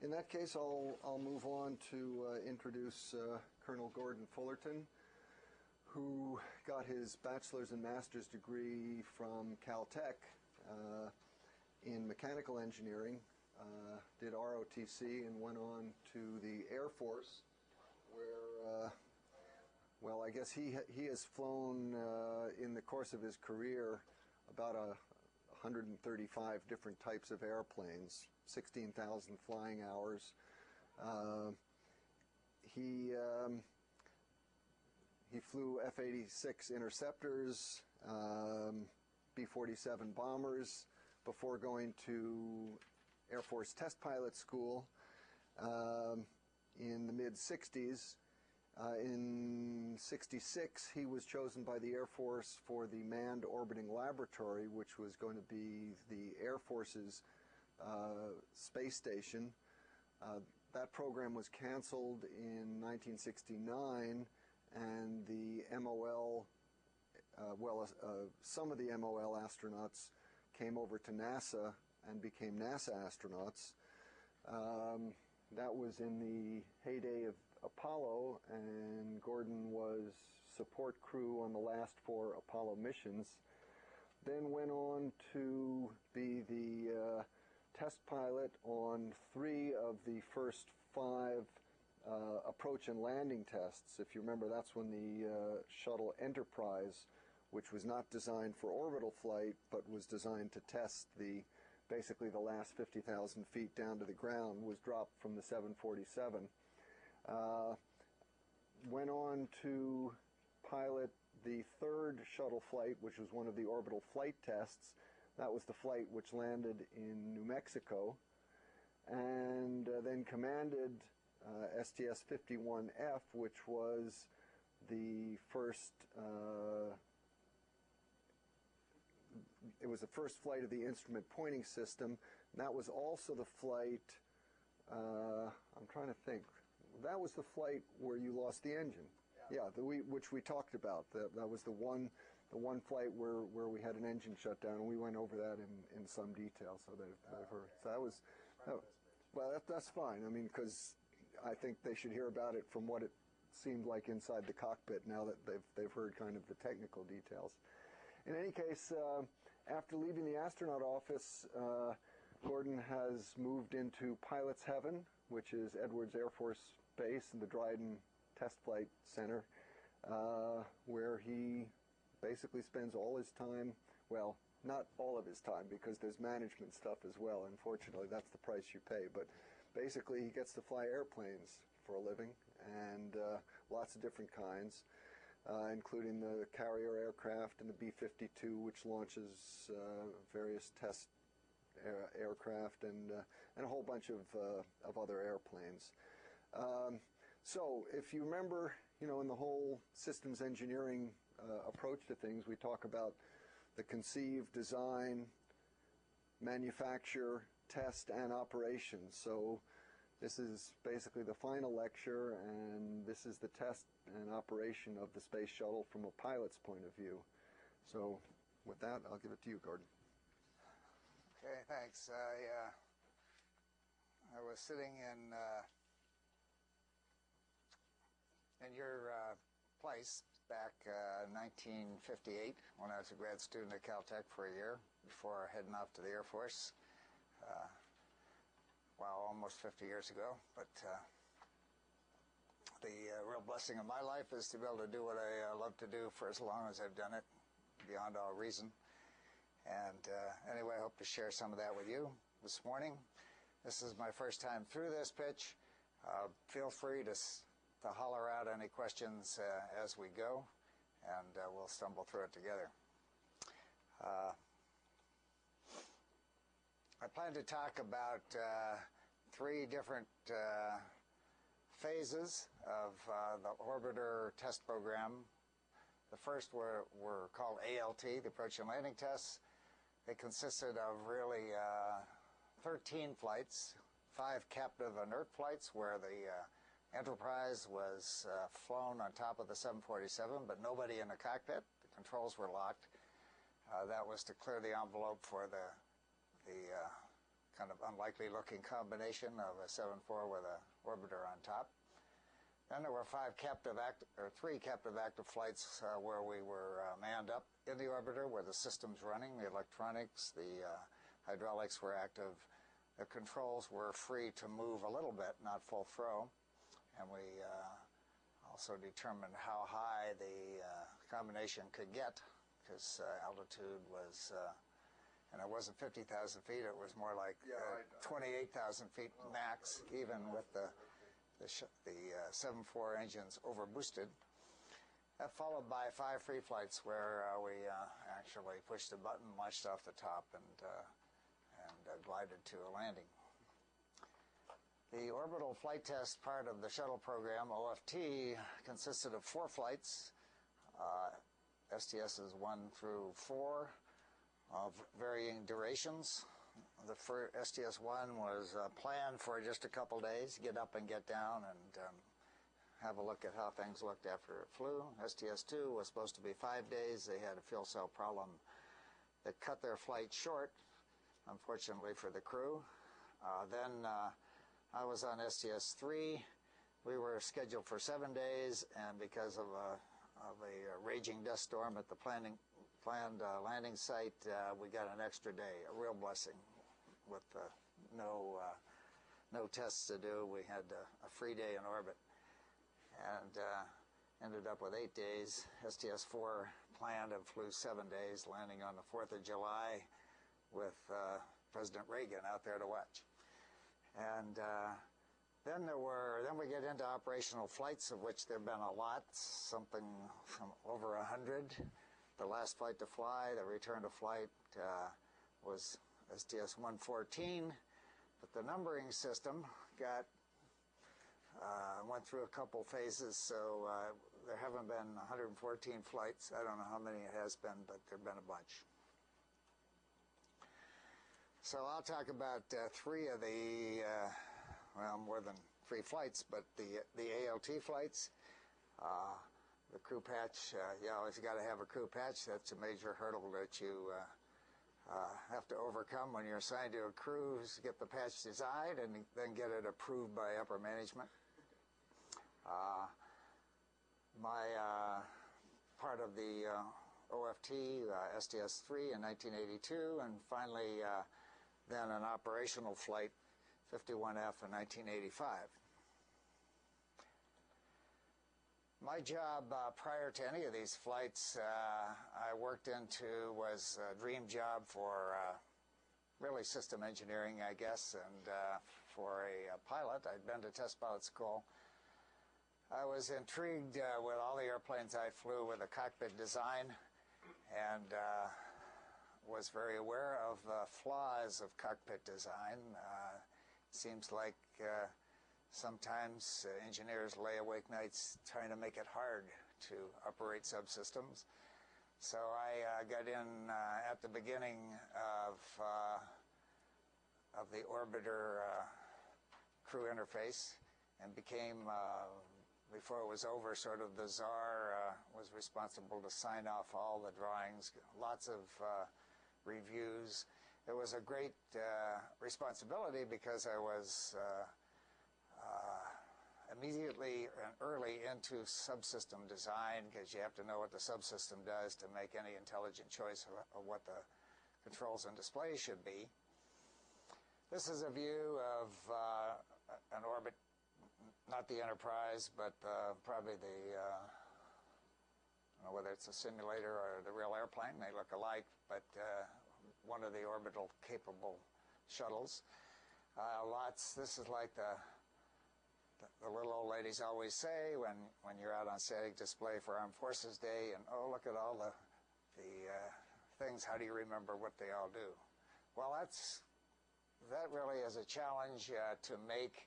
In that case, I'll move on to introduce Colonel Gordon Fullerton, who got his bachelor's and master's degree from Caltech in mechanical engineering, did ROTC, and went on to the Air Force, where, well, I guess he has flown in the course of his career about 135 different types of airplanes, 16,000 flying hours. He flew F-86 interceptors, B-47 bombers before going to Air Force Test Pilot School in the mid-60s. In '66, he was chosen by the Air Force for the Manned Orbiting Laboratory, which was going to be the Air Force's space station. That program was canceled in 1969, and the MOL, some of the MOL astronauts came over to NASA and became NASA astronauts. That was in the heyday of Apollo, and Gordon was support crew on the last 4 Apollo missions. Then went on to be the test pilot on 3 of the first 5 approach and landing tests. If you remember, that's when the shuttle Enterprise, which was not designed for orbital flight but was designed to test basically the last 50,000 feet down to the ground, was dropped from the 747. Went on to pilot the 3rd shuttle flight, which was one of the orbital flight tests. That was the flight which landed in New Mexico, and then commanded STS-51F, which was the first it was the first flight of the instrument pointing system. And that was also the flight, I'm trying to think, that was the flight where you lost the engine. Yeah, which we talked about. That was the one flight where we had an engine shutdown, and we went over that in some detail. So they've heard. So that was, well, that's fine. I mean, because I think they should hear about it from what it seemed like inside the cockpit. Now that they've heard kind of the technical details. In any case, after leaving the astronaut office, Gordon has moved into Pilot's Heaven, which is Edwards Air Force Base and the Dryden Test Flight Center, where he basically spends all his time, well, not all of his time, because there's management stuff as well. Unfortunately, that's the price you pay. But basically, he gets to fly airplanes for a living, and lots of different kinds, including the carrier aircraft and the B-52, which launches various test aircraft and a whole bunch of other airplanes. So if you remember, in the whole systems engineering approach to things, we talk about the conceive, design, manufacture, test, and operation. So this is basically the final lecture, and this is the test and operation of the space shuttle from a pilot's point of view. So with that, I'll give it to you, Gordon. Okay, thanks. I was sitting in your place back in 1958 when I was a grad student at Caltech for a year before heading off to the Air Force. Wow, almost 50 years ago. But the real blessing of my life is to be able to do what I love to do for as long as I've done it, beyond all reason. And anyway, I hope to share some of that with you this morning. This is my first time through this pitch. Feel free to holler out any questions as we go, and we'll stumble through it together. I plan to talk about 3 different phases of the orbiter test program. The first were called ALT, the approach and landing tests. They consisted of really 13 flights, 5 captive inert flights where the Enterprise was flown on top of the 747, but nobody in the cockpit. The controls were locked. That was to clear the envelope for the kind of unlikely looking combination of a 7-4 with a orbiter on top. Then there were three captive active flights where we were manned up in the orbiter, where the system's running, the electronics, the hydraulics were active. The controls were free to move a little bit, not full throw. And we also determined how high the combination could get, because altitude was, and it wasn't 50,000 feet, it was more like 28,000 feet max, even with the 7-4 engines overboosted. That followed by 5 free flights where we actually pushed a button, launched off the top, and glided to a landing. The orbital flight test part of the shuttle program, OFT, consisted of 4 flights, STSs 1 through 4, of varying durations. The first STS-1 was planned for just a couple days, get up and get down and have a look at how things looked after it flew. STS-2 was supposed to be 5 days. They had a fuel cell problem that cut their flight short, unfortunately for the crew. Then I was on STS-3. We were scheduled for 7 days, and because of a raging dust storm at the planned landing site, we got an extra day, a real blessing, with no tests to do. We had a free day in orbit, and ended up with 8 days. STS-4 planned and flew 7 days, landing on the 4th of July with President Reagan out there to watch. And then we get into operational flights, of which there have been a lot, something from over 100. The last flight to fly, the return to flight, was STS-114, but the numbering system went through a couple phases, so there haven't been 114 flights. I don't know how many it has been, but there have been a bunch. So I'll talk about 3 of the, well, more than 3 flights, but the ALT flights. The crew patch, you always got to have a crew patch. That's a major hurdle that you have to overcome when you're assigned to a crew, is get the patch designed and then get it approved by upper management. My part of the OFT, STS-3 in 1982, and finally then an operational flight, 51F in 1985. My job prior to any of these flights I worked into was a dream job for really system engineering, I guess, and for a pilot. I'd been to test pilot school. I was intrigued with all the airplanes I flew with the cockpit design, and was very aware of the flaws of cockpit design. Seems like sometimes engineers lay awake nights trying to make it hard to operate subsystems. So I got in at the beginning of the orbiter crew interface, and became, before it was over, sort of the czar, was responsible to sign off all the drawings, lots of reviews. It was a great responsibility because I was immediately and early into subsystem design, because you have to know what the subsystem does to make any intelligent choice of what the controls and displays should be. This is a view of an orbit, not the Enterprise, but probably the, I don't know whether it's a simulator or the real airplane. They look alike, but one of the orbital capable shuttles. This is like the little old ladies always say when you're out on static display for Armed Forces Day, and oh, look at all the things, how do you remember what they all do? Well, that really is a challenge to make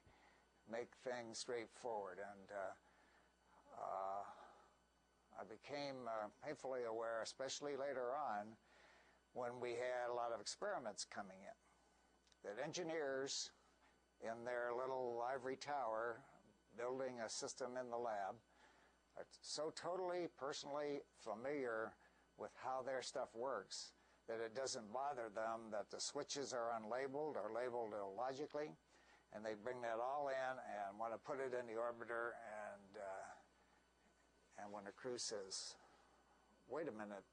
things straightforward, and I became painfully aware, especially later on, when we had a lot of experiments coming in, that engineers in their little ivory tower building a system in the lab are so totally personally familiar with how their stuff works that it doesn't bother them that the switches are unlabeled or labeled illogically, and they bring that all in and want to put it in the orbiter, and when the crew says, wait a minute,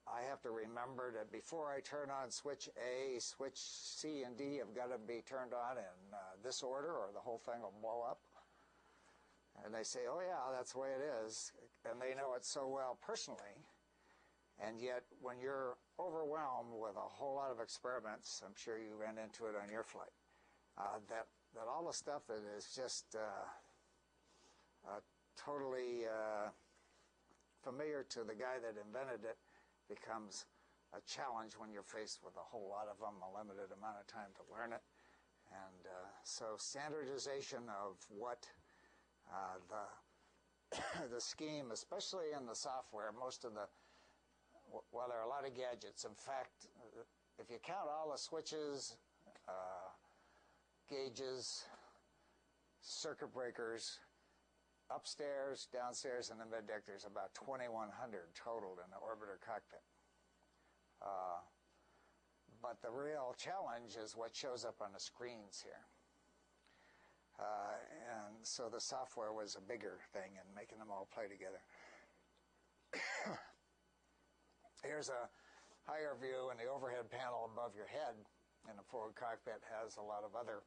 I have to remember that before I turn on switch A, switch C and D have got to be turned on in this order or the whole thing will blow up. And they say, oh yeah, that's the way it is. And they know it so well personally. And yet, when you're overwhelmed with a whole lot of experiments, I'm sure you ran into it on your flight, that all the stuff that is just totally familiar to the guy that invented it becomes a challenge when you're faced with a whole lot of them, a limited amount of time to learn it. And so standardization of what the scheme, especially in the software, well, there are a lot of gadgets. In fact, if you count all the switches, gauges, circuit breakers, upstairs, downstairs, and the mid-deck, there's about 2,100 total in the orbiter cockpit. But the real challenge is what shows up on the screens here. And so the software was a bigger thing in making them all play together. Here's a higher view, and the overhead panel above your head in the forward cockpit has a lot of other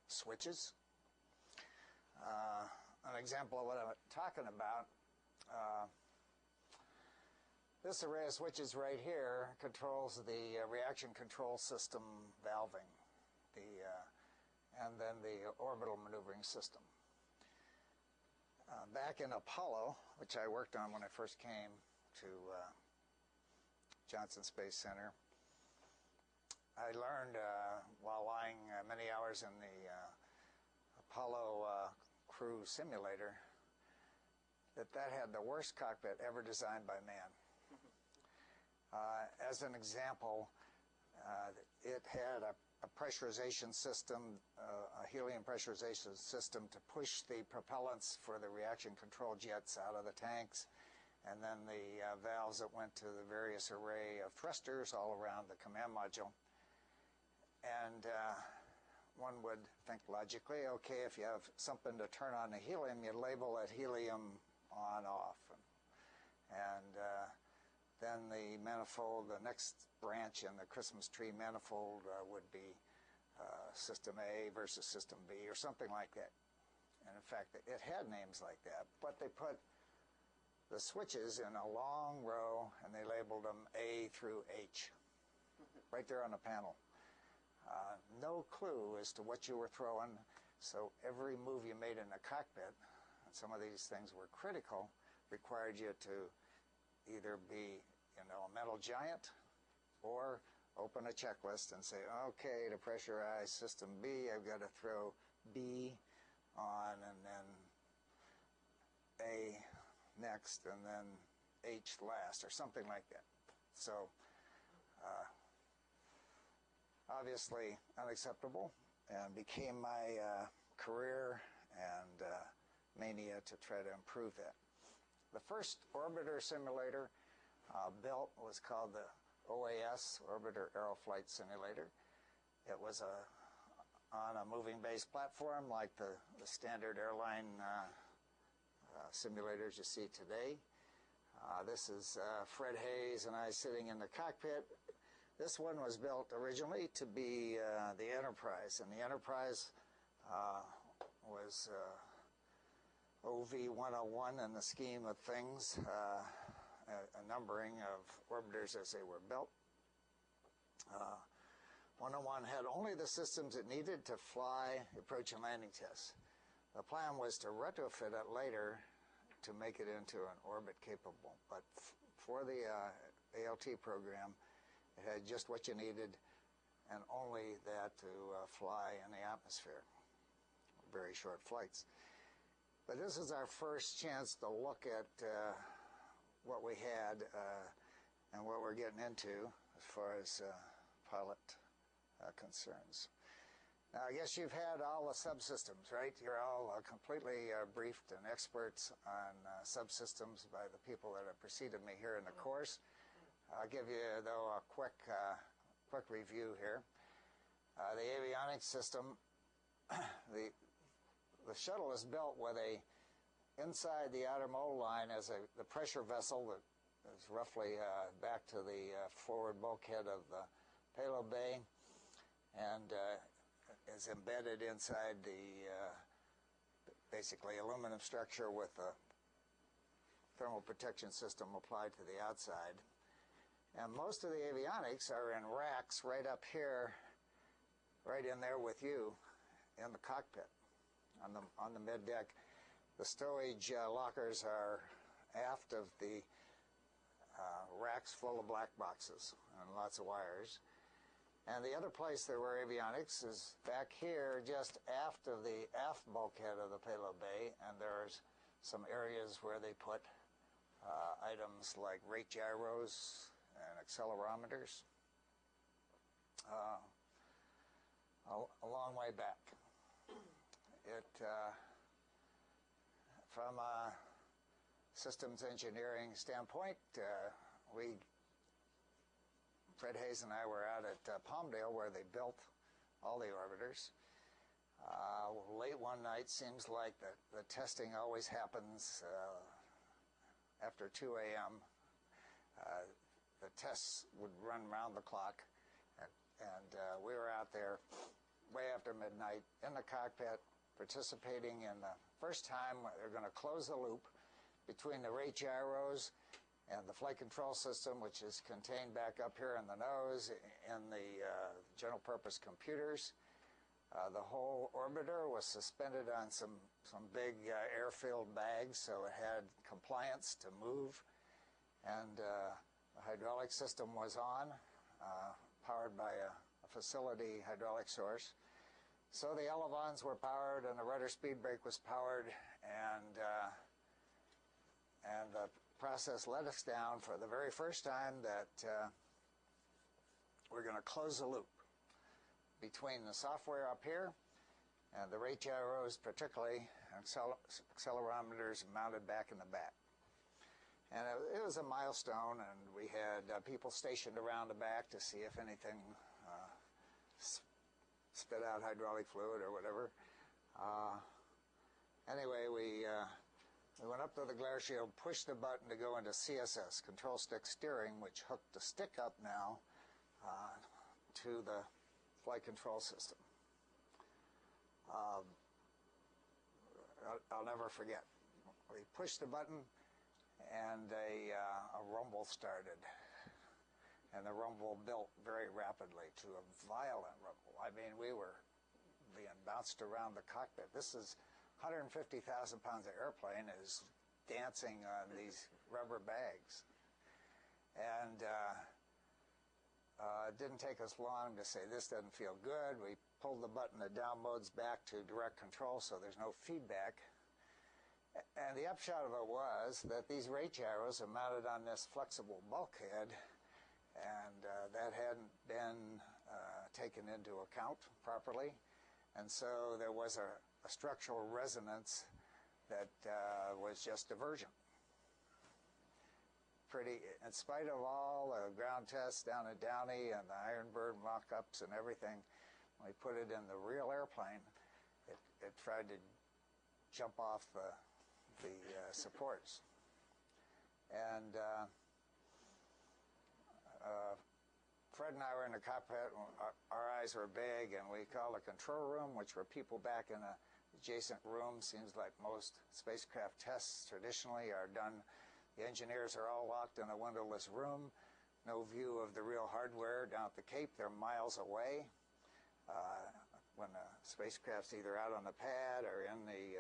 switches. An example of what I'm talking about, this array of switches right here controls the reaction control system valving, and then the orbital maneuvering system. Back in Apollo, which I worked on when I first came to Johnson Space Center, I learned while lying many hours in the Apollo crew simulator that had the worst cockpit ever designed by man. As an example, it had a pressurization system, a helium pressurization system to push the propellants for the reaction control jets out of the tanks, and then the valves that went to the various array of thrusters all around the command module. And one would think logically, okay, if you have something to turn on the helium, you label that helium on, off. And then the manifold, the next branch in the Christmas tree manifold would be System A versus System B or something like that. And in fact, it had names like that, but they put the switches in a long row and they labeled them A through H right there on the panel. No clue as to what you were throwing, so every move you made in the cockpit, and some of these things were critical, required you to either be, a mental giant or open a checklist and say, okay, to pressurize System B, I've got to throw B on, and then A next, and then H last, or something like that. So, obviously unacceptable, and became my career and mania to try to improve that. The first orbiter simulator built was called the OAS, Orbiter Aeroflight Simulator. It was on a moving base platform like the standard airline simulators you see today. This is Fred Hayes and I sitting in the cockpit. This one was built originally to be the Enterprise, and the Enterprise was OV-101 in the scheme of things, a numbering of orbiters as they were built. 101 had only the systems it needed to fly approach and landing tests. The plan was to retrofit it later to make it into an orbit capable, but for the ALT program, it had just what you needed and only that to fly in the atmosphere. Very short flights. But this is our first chance to look at what we had and what we're getting into as far as pilot concerns. Now, I guess you've had all the subsystems, right? You're all completely briefed and experts on subsystems by the people that have preceded me here in the course. I'll give you, though, a quick review here. The avionics system, the shuttle is built with inside the outer mold line as the pressure vessel that is roughly back to the forward bulkhead of the payload bay, and is embedded inside the basically aluminum structure with a thermal protection system applied to the outside. And most of the avionics are in racks right up here, right in there with you in the cockpit on the mid deck. The stowage lockers are aft of the racks full of black boxes and lots of wires. And the other place there were avionics is back here, just aft of the aft bulkhead of the payload bay, and there's some areas where they put items like rate gyros and accelerometers a long way back. From a systems engineering standpoint, Fred Hayes and I were out at Palmdale where they built all the orbiters. Late one night, seems like the testing always happens after 2 a.m. The tests would run round the clock, and we were out there way after midnight in the cockpit participating in the first time they're going to close the loop between the rate gyros and the flight control system, which is contained back up here in the nose, and the general purpose computers. The whole orbiter was suspended on some big air-filled bags, so it had compliance to move. And the hydraulic system was on, powered by a facility hydraulic source. So the elevons were powered, and the rudder speed brake was powered, and the process let us down for the very first time that we're going to close the loop between the software up here and the rate gyros, particularly accelerometers mounted back in the back. And it was a milestone, and we had people stationed around the back to see if anything spit out hydraulic fluid or whatever. Anyway, we went up to the glare shield, pushed the button to go into CSS, control stick steering, which hooked the stick up now to the flight control system. I'll never forget. We pushed the button, and a rumble started. And the rumble built very rapidly to a violent rumble. I mean, we were being bounced around the cockpit. This is 150,000 pounds of airplane is dancing on these rubber bags. And it didn't take us long to say, this doesn't feel good. We pulled the button, the down modes back to direct control, so there's no feedback. And the upshot of it was that these rate gyros are mounted on this flexible bulkhead, and that hadn't been taken into account properly. And so there was a structural resonance that was just diversion. In spite of all the ground tests down at Downey and the Ironbird mock-ups and everything, when we put it in the real airplane, it tried to jump off the supports. And Fred and I were in the cockpit, our eyes were big, and we called the control room, which were people back in an adjacent room. Seems like most spacecraft tests traditionally are done. The engineers are all locked in a windowless room, no view of the real hardware down at the Cape. They're miles away. When the spacecraft's either out on the pad or in the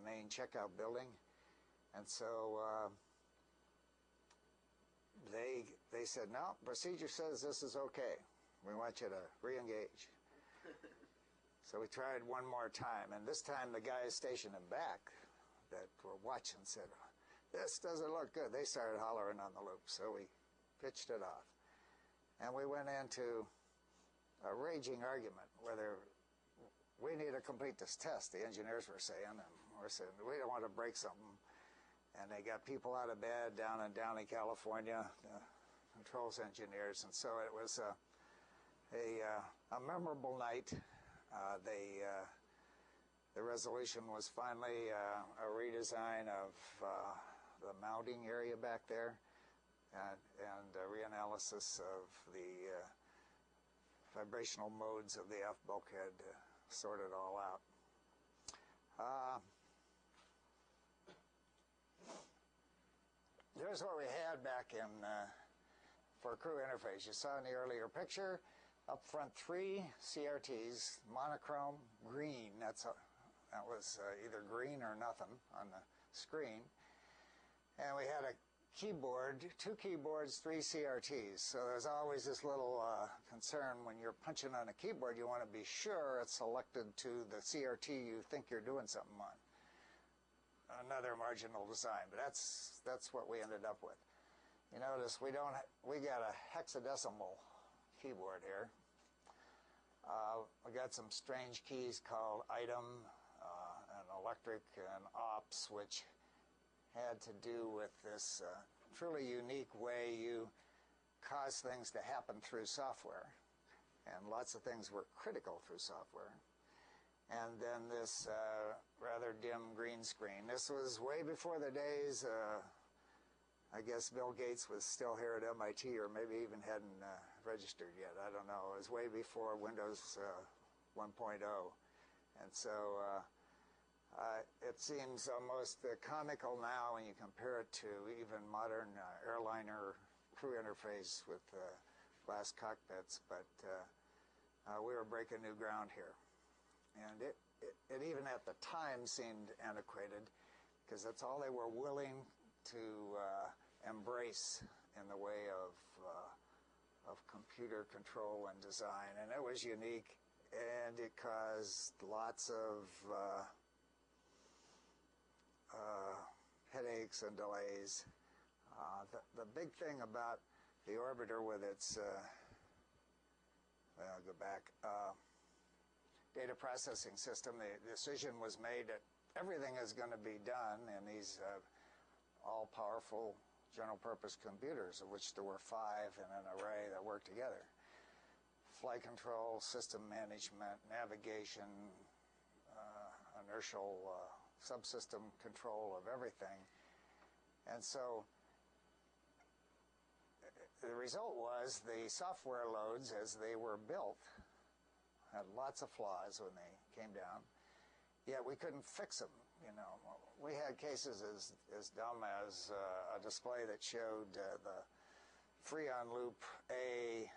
main checkout building. And so they said, no, procedure says this is okay. We want you to re-engage. So we tried one more time, and this time the guys stationed in back that were watching said, this doesn't look good. They started hollering on the loop, so we pitched it off. And we went into a raging argument whether we need to complete this test, the engineers were saying, and we're saying, we don't want to break something. And they got people out of bed down in Downey, California, controls engineers, and so it was a memorable night. The resolution was finally a redesign of the mounting area back there, and a reanalysis of the vibrational modes of the aft bulkhead to sort it all out. Here's what we had back in for crew interface. You saw in the earlier picture, up front 3 CRTs, monochrome, green. That was either green or nothing on the screen. And we had a keyboard, 2 keyboards, 3 CRTs. So there's always this little concern when you're punching on a keyboard, you want to be sure it's selected to the CRT you think you're doing something on. Another marginal design, but that's what we ended up with. You notice we got a hexadecimal keyboard here. We got some strange keys called item and electric and ops, which had to do with this truly unique way you cause things to happen through software. And lots of things were critical through software. And then this rather dim green screen. This was way before the days, I guess Bill Gates was still here at MIT, or maybe even hadn't registered yet. I don't know. It was way before Windows 1.0. And so it seems almost comical now when you compare it to even modern airliner crew interface with glass cockpits, but we were breaking new ground here. And it even at the time seemed antiquated, because that's all they were willing to embrace in the way of computer control and design. And it was unique, and it caused lots of headaches and delays. The big thing about the Orbiter with its I'll go back, data processing system, the decision was made that everything is going to be done in these all-powerful general-purpose computers, of which there were 5 in an array that worked together. Flight control, system management, navigation, inertial subsystem control of everything. And so the result was the software loads, as they were built, had lots of flaws when they came down, yet we couldn't fix them. You know, we had cases as dumb as a display that showed the Freon loop A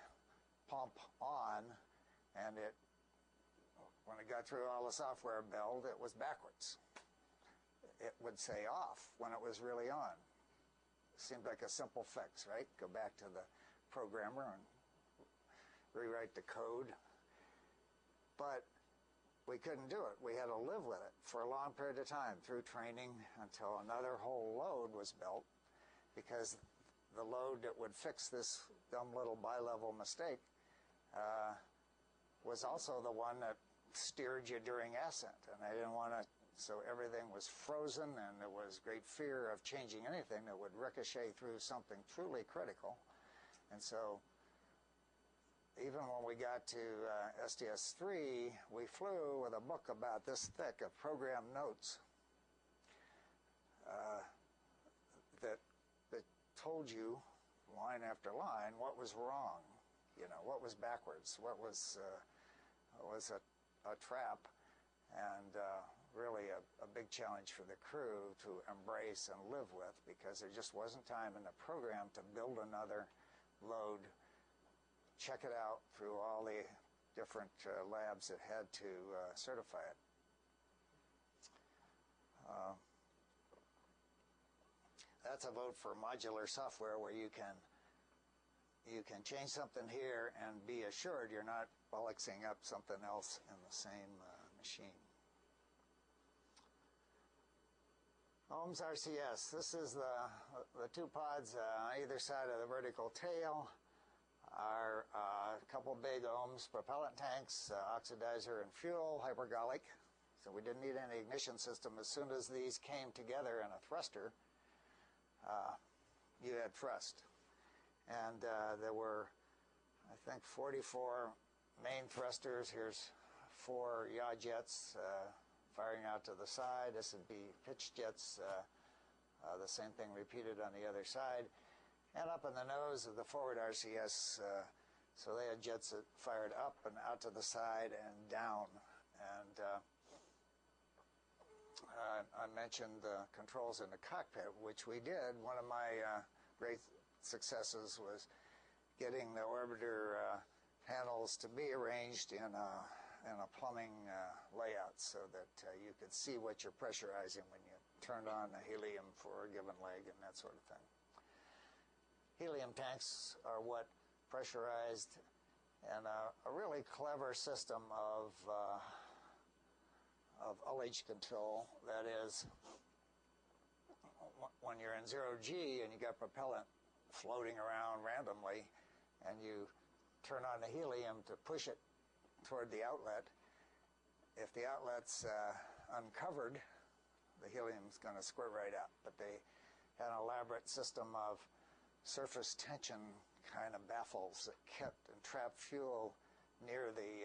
pump on, and when it got through all the software build, it was backwards. It would say off when it was really on. Seemed like a simple fix, right? Go back to the programmer and rewrite the code. But we couldn't do it. We had to live with it for a long period of time through training until another whole load was built, because the load that would fix this dumb little bi-level mistake was also the one that steered you during ascent. And I didn't want to, so everything was frozen, and there was great fear of changing anything that would ricochet through something truly critical. And so even when we got to STS-3, we flew with a book about this thick of program notes that told you, line after line, what was wrong, you know, what was backwards, what was a trap, and really a big challenge for the crew to embrace and live with, because there just wasn't time in the program to build another load, check it out through all the different labs that had to certify it. That's a vote for modular software, where you can change something here and be assured you're not bollocksing up something else in the same machine. OMS RCS. This is the 2 pods on either side of the vertical tail. Are a couple big OMS propellant tanks, oxidizer and fuel, hypergolic. So we didn't need any ignition system. As soon as these came together in a thruster, you had thrust. And there were, I think, 44 main thrusters. Here's 4 yaw jets firing out to the side. This would be pitch jets, the same thing repeated on the other side. And up in the nose of the forward RCS, so they had jets that fired up and out to the side and down. And I mentioned the controls in the cockpit, which we did. One of my great successes was getting the orbiter panels to be arranged in a plumbing layout so that you could see what you're pressurizing when you turned on the helium for a given leg and that sort of thing. Helium tanks are what pressurized, and a really clever system of ullage control. That is, when you're in 0G and you got propellant floating around randomly, and you turn on the helium to push it toward the outlet, if the outlet's uncovered, the helium's going to squirt right out. But they had an elaborate system of surface tension kind of baffles that kept and trapped fuel near the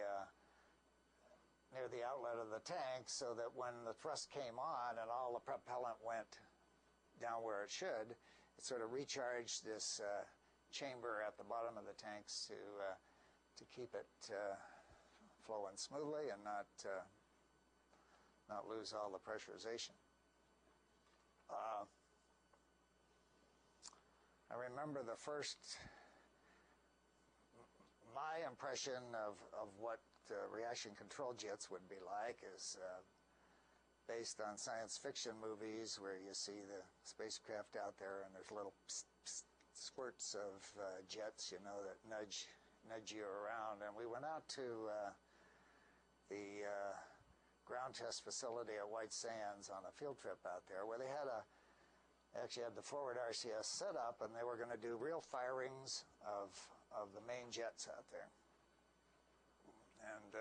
outlet of the tank, so that when the thrust came on and all the propellant went down where it should, it sort of recharged this chamber at the bottom of the tanks to keep it flowing smoothly and not lose all the pressurization. I remember my impression of what reaction control jets would be like is based on science fiction movies where you see the spacecraft out there and there's little psst, psst, squirts of jets, you know, that nudge you around. And we went out to the ground test facility at White Sands on a field trip out there, where they actually had the forward RCS set up, and they were going to do real firings of the main jets out there. And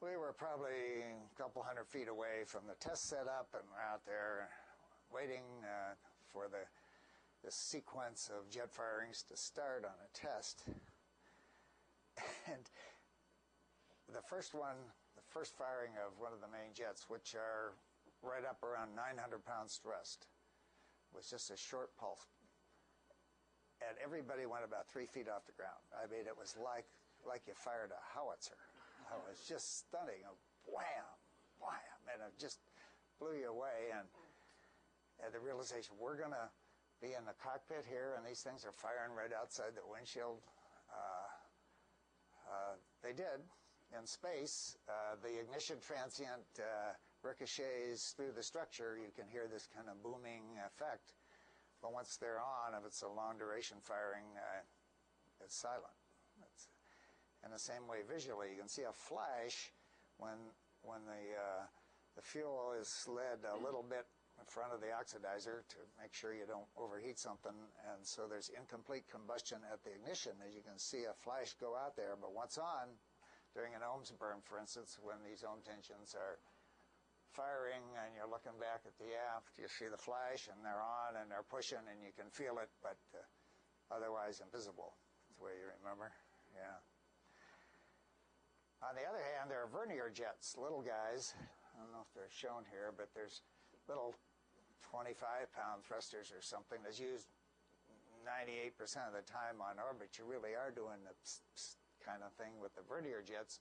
we were probably a couple hundred feet away from the test setup, and we're out there waiting for this sequence of jet firings to start on a test. And the first firing of one of the main jets, which are right up around 900 pounds thrust, was just a short pulse. And everybody went about 3 feet off the ground. I mean, it was like you fired a howitzer. It was just stunning. Wham, wham, and it just blew you away. And the realization, we're going to be in the cockpit here, and these things are firing right outside the windshield. They did. In space, the ignition transient ricochets through the structure. You can hear this kind of booming effect. But once they're on, if it's a long-duration firing, it's silent. In the same way, visually, you can see a flash when the fuel is slid a little bit in front of the oxidizer to make sure you don't overheat something, and so there's incomplete combustion at the ignition. As you can see a flash go out there, but once on, during an OMS burn, for instance, when these OMS engines are firing and you're looking back at the aft, you see the flash and they're on and they're pushing and you can feel it, but otherwise invisible. That's the way you remember. Yeah. On the other hand, there are vernier jets, little guys. I don't know if they're shown here, but there's little 25-pound thrusters or something that's used 98% of the time on orbit. You really are doing the psst, psst kind of thing with the vernier jets,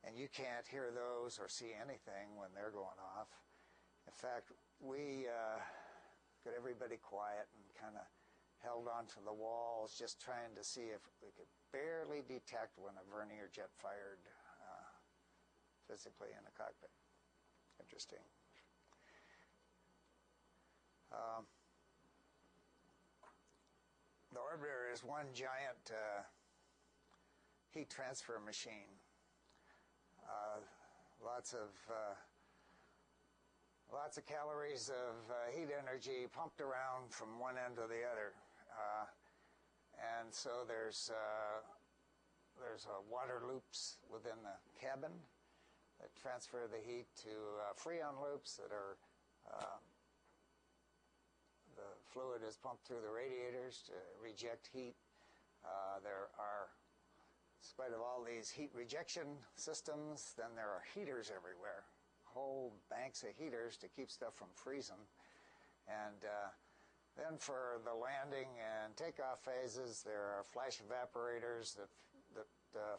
and you can't hear those or see anything when they're going off. In fact, we got everybody quiet and kind of held onto the walls, just trying to see if we could barely detect when a vernier jet fired physically in the cockpit. Interesting. The orbiter is one giant heat transfer machine. Lots of calories of heat energy pumped around from one end to the other, and so there's water loops within the cabin that transfer the heat to Freon loops that are the fluid is pumped through the radiators to reject heat. There are, in spite of all these heat rejection systems, then there are heaters everywhere, whole banks of heaters to keep stuff from freezing. And then for the landing and takeoff phases, there are flash evaporators that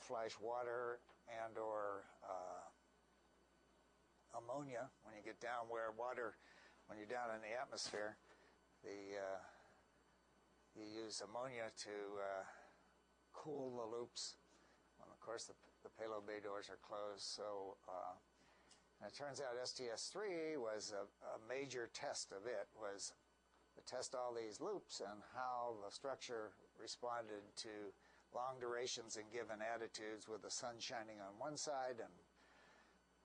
flash water and or ammonia when you get down where water, when you're down in the atmosphere, you use ammonia to cool the loops. When, of course, the payload bay doors are closed. So and it turns out STS-3 was a major test of it, was to test all these loops and how the structure responded to long durations and given attitudes with the sun shining on one side and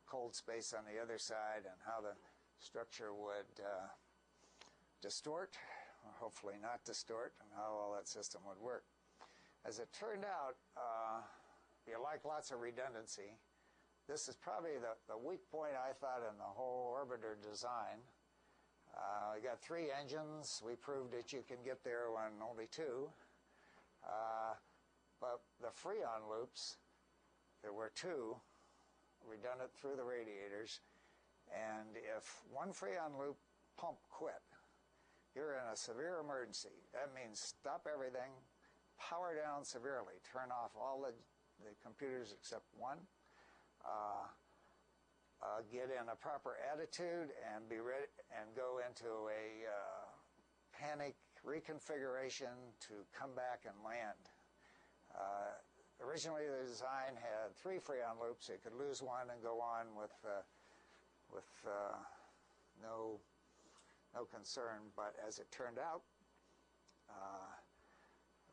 cold space on the other side, and how the structure would distort, or hopefully not distort, and how all that system would work. As it turned out, you like lots of redundancy. This is probably the weak point, I thought, in the whole orbiter design. We got 3 engines. We proved that you can get there when only 2. But the Freon loops, there were 2 redundant through the radiators, and if one Freon loop pump quit, you're in a severe emergency. That means stop everything, power down severely, turn off all the computers except one, get in a proper attitude and be ready and go into a panic reconfiguration to come back and land. Originally, the design had 3 Freon loops. You could lose one and go on with no concern. But as it turned out,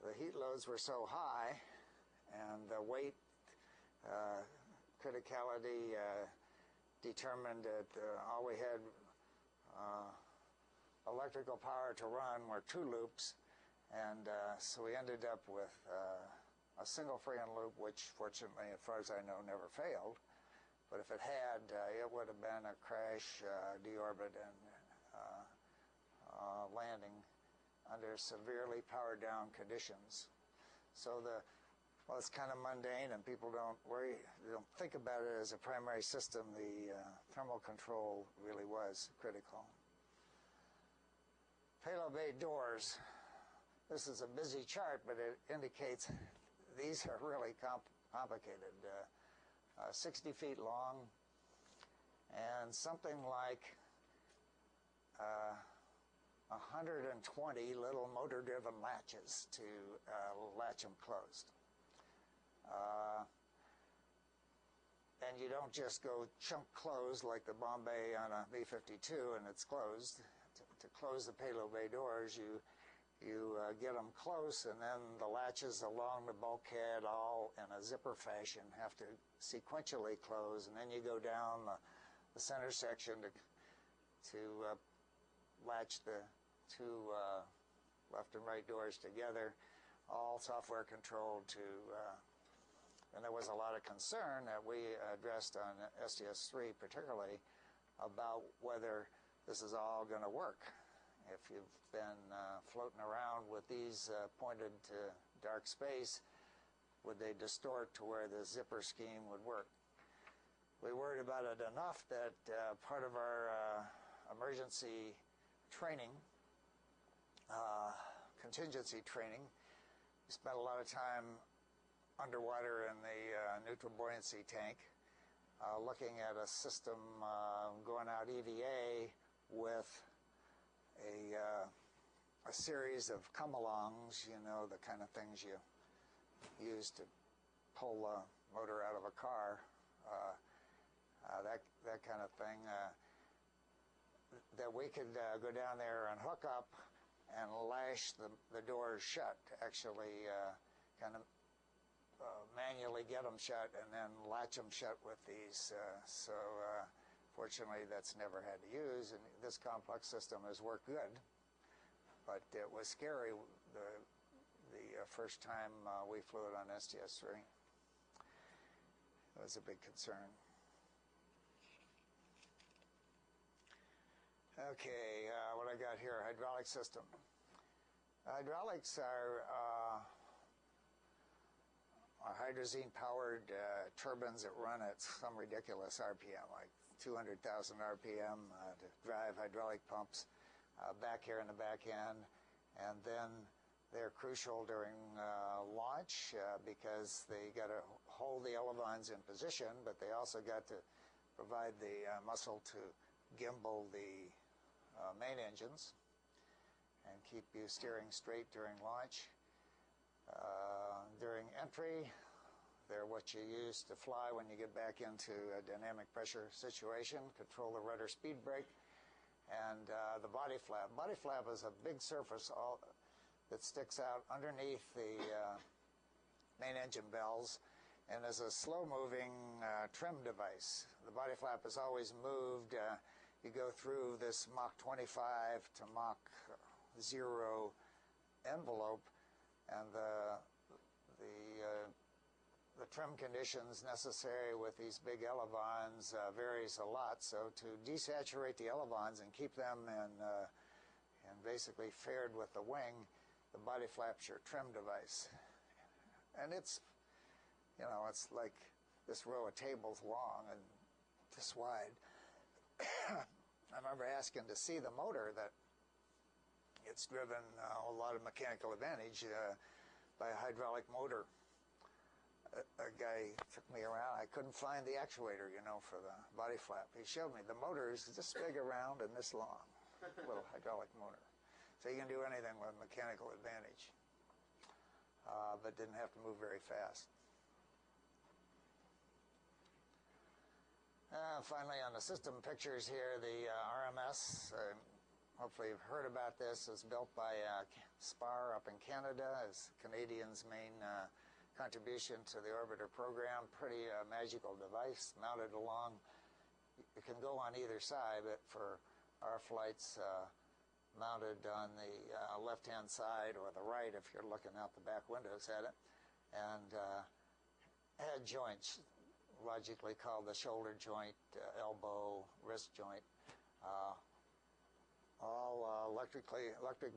the heat loads were so high, and the weight criticality determined that all we had electrical power to run were 2 loops, and so we ended up with a single Freon loop, which fortunately, as far as I know, never failed. But if it had, it would have been a crash, deorbit, and landing under severely powered down conditions. So well, it's kind of mundane, and people don't think about it as a primary system. The thermal control really was critical. Payload bay doors. This is a busy chart, but it indicates these are really complicated. 60 feet long, and something like 120 little motor-driven latches to latch them closed. And you don't just go chunk close like the Bombay on a B-52 and it's closed. To close the payload bay doors, you get them close, and then the latches along the bulkhead, all in a zipper fashion, have to sequentially close, and then you go down the center section to latch the 2 left and right doors together, all software controlled and there was a lot of concern that we addressed on STS-3 particularly about whether this is all going to work. If you've been floating around with these pointed to dark space, would they distort to where the zipper scheme would work? We worried about it enough that part of our emergency training, contingency training, we spent a lot of time underwater in the neutral buoyancy tank looking at a system going out EVA with a series of come-alongs, you know, the kind of things you use to pull a motor out of a car, that kind of thing, that we could go down there and hook up and lash the doors shut, actually kind of manually get them shut and then latch them shut with these. Fortunately, that's never had to use, and this complex system has worked good. But it was scary the first time we flew it on STS-3. It was a big concern. Okay, what I got here, hydraulic system. Hydraulics are hydrazine-powered turbines that run at some ridiculous RPM, like 200,000 RPM to drive hydraulic pumps back here in the back end. And then they're crucial during launch because they got to hold the elevons in position, but they also got to provide the muscle to gimbal the main engines and keep you steering straight during launch. During entry, they're what you use to fly when you get back into a dynamic pressure situation, control the rudder speed brake, and the body flap. Body flap is a big surface that sticks out underneath the main engine bells and is a slow-moving trim device. The body flap is always moved. You go through this Mach 25 to Mach 0 envelope, and the trim conditions necessary with these big elevons varies a lot. So to desaturate the elevons and keep them in basically fared with the wing, the body flap's your trim device. And it's, you know, it's like this row of tables long and this wide. I remember asking to see the motor that it's driven a lot of mechanical advantage by a hydraulic motor. A guy took me around. I couldn't find the actuator, you know, for the body flap. He showed me the motor is this big around and this long, little hydraulic motor. So you can do anything with mechanical advantage, but didn't have to move very fast. Finally, on the system pictures here, the RMS, hopefully you've heard about this, is built by SPAR up in Canada, is Canadians' main contribution to the orbiter program. Pretty magical device mounted along. It can go on either side, but for our flights, mounted on the left-hand side or the right if you're looking out the back windows at it, and had joints, logically called the shoulder joint, elbow, wrist joint, all electric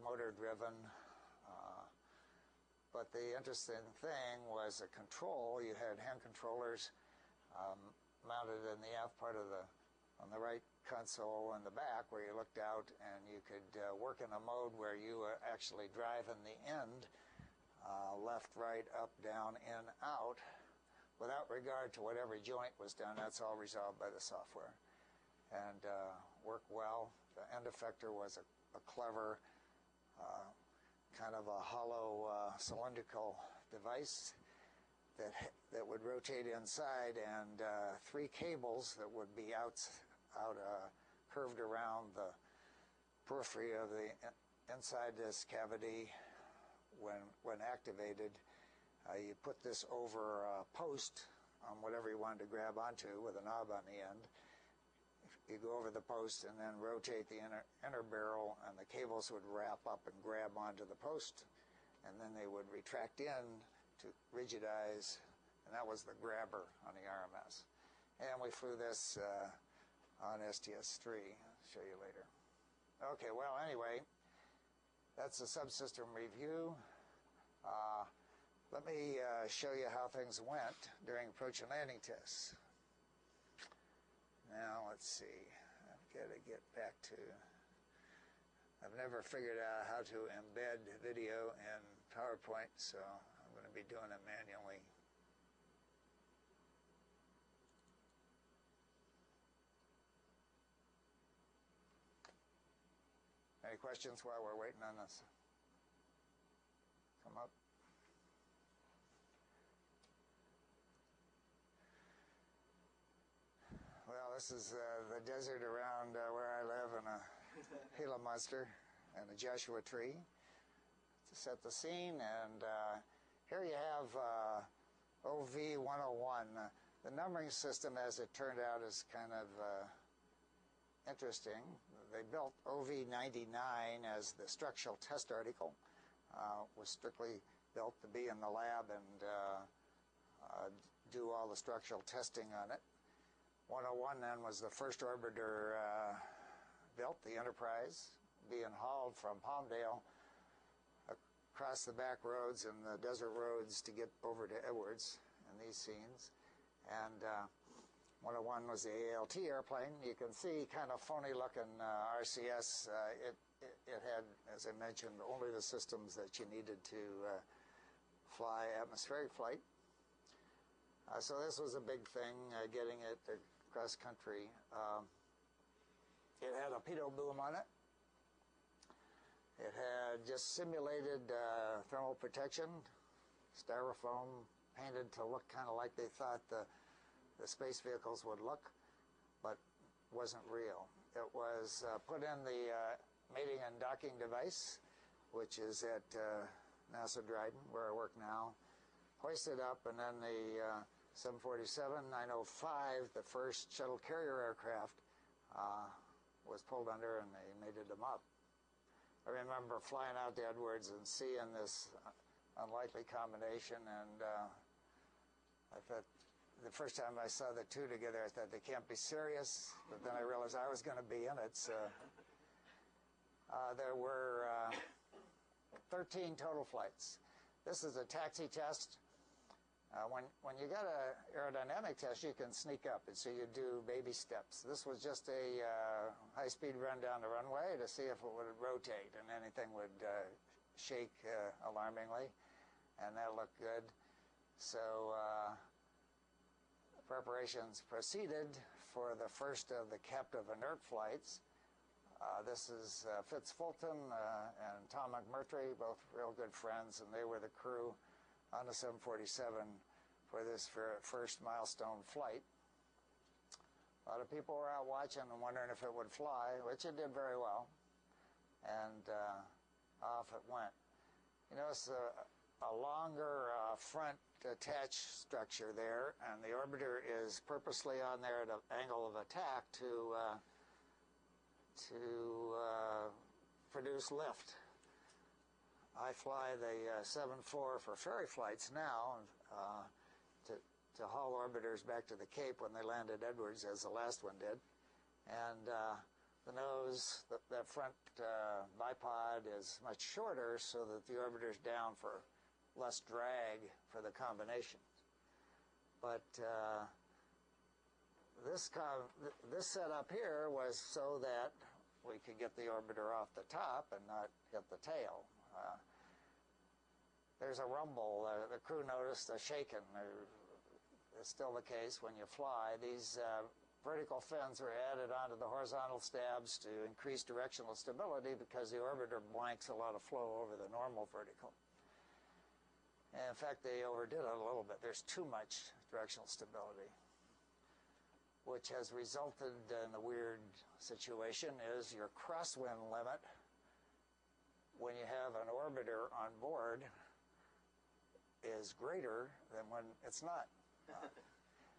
motor driven. But the interesting thing was a control. You had hand controllers mounted in the aft part of on the right console in the back where you looked out, and you could work in a mode where you were actually driving the end, left, right, up, down, in, out, without regard to what every joint was done. That's all resolved by the software, and worked well. The end effector was a clever kind of a hollow cylindrical device that would rotate inside, and three cables that would be out curved around the periphery of the inside this cavity. When activated, you put this over a post on whatever you wanted to grab onto with a knob on the end. You go over the post and then rotate the inner barrel, and the cables would wrap up and grab onto the post, and then they would retract in to rigidize, and that was the grabber on the RMS. And we flew this on STS-3. I'll show you later. Okay, well, anyway, that's the subsystem review. Let me show you how things went during approach and landing tests. Now, let's see. I've got to get back to... I've never figured out how to embed video in PowerPoint, so I'm going to be doing it manually. Any questions while we're waiting on this? Come up. Well, this is the desert around where I live, and a Gila monster and a Joshua tree to set the scene. And here you have OV-101. The numbering system, as it turned out, is kind of interesting. They built OV-99 as the structural test article. Was strictly built to be in the lab and do all the structural testing on it. 101 then was the first orbiter built, the Enterprise, being hauled from Palmdale across the back roads and the desert roads to get over to Edwards in these scenes. And 101 was the ALT airplane. You can see kind of phony looking RCS. It had, as I mentioned, only the systems that you needed to fly atmospheric flight. So this was a big thing, getting it across country. It had a pitot boom on it. It had just simulated thermal protection, styrofoam painted to look kind of like they thought the space vehicles would look, but wasn't real. It was put in the mating and docking device, which is at NASA Dryden, where I work now, hoisted up, and then the 747-905, the first shuttle carrier aircraft, was pulled under and they mated them up. I remember flying out to Edwards and seeing this unlikely combination, and I thought, the first time I saw the two together, I thought, they can't be serious, but then I realized I was going to be in it. So there were 13 total flights. This is a taxi test. When you got an aerodynamic test, you can sneak up, and so you do baby steps. This was just a high-speed run down the runway to see if it would rotate and anything would shake alarmingly, and that looked good. So preparations proceeded for the first of the captive inert flights. This is Fitz Fulton and Tom McMurtry, both real good friends, and they were the crew on the 747 for this first milestone flight. A lot of people were out watching and wondering if it would fly, which it did very well, and off it went. You notice a longer front attach structure there, and the orbiter is purposely on there at an angle of attack to produce lift. I fly the 7-4 for ferry flights now to haul orbiters back to the Cape when they land at Edwards, as the last one did. And the nose, that front bipod is much shorter so that the orbiter's down for less drag for the combination. But this setup here was so that we could get the orbiter off the top and not hit the tail. There's a rumble. The crew noticed a shaking. It's still the case when you fly. These vertical fins were added onto the horizontal stabs to increase directional stability because the orbiter blanks a lot of flow over the normal vertical. And in fact, they overdid it a little bit. There's too much directional stability, which has resulted in the weird situation is your crosswind limit when you have an orbiter on board is greater than when it's not.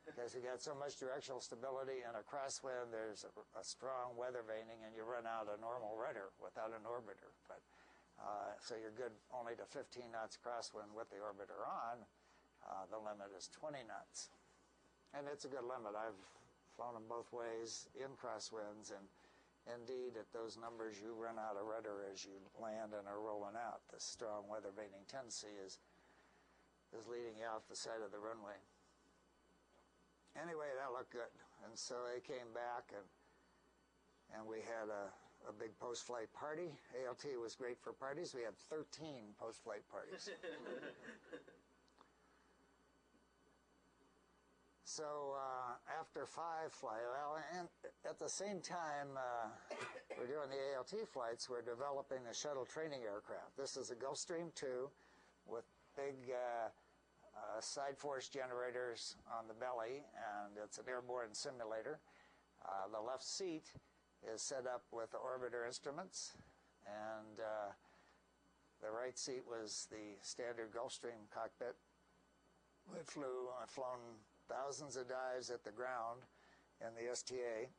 Because you got so much directional stability in a crosswind, there's a strong weather veining, and you run out of normal rudder without an orbiter. But so you're good only to 15 knots crosswind with the orbiter on. The limit is 20 knots. And it's a good limit. I've flown them both ways in crosswinds, and indeed, at those numbers, you run out of rudder as you land and are rolling out. The strong weather veining tendency is leading you off the side of the runway. Anyway, that looked good. And so they came back, and we had a big post-flight party. ALT was great for parties. We had 13 post-flight parties. So after 5 flights, well, and at the same time we're doing the ALT flights, we're developing a shuttle training aircraft. This is a Gulfstream II with big side force generators on the belly, and it's an airborne simulator. The left seat is set up with the orbiter instruments, and the right seat was the standard Gulfstream cockpit. I've flown thousands of dives at the ground in the STA,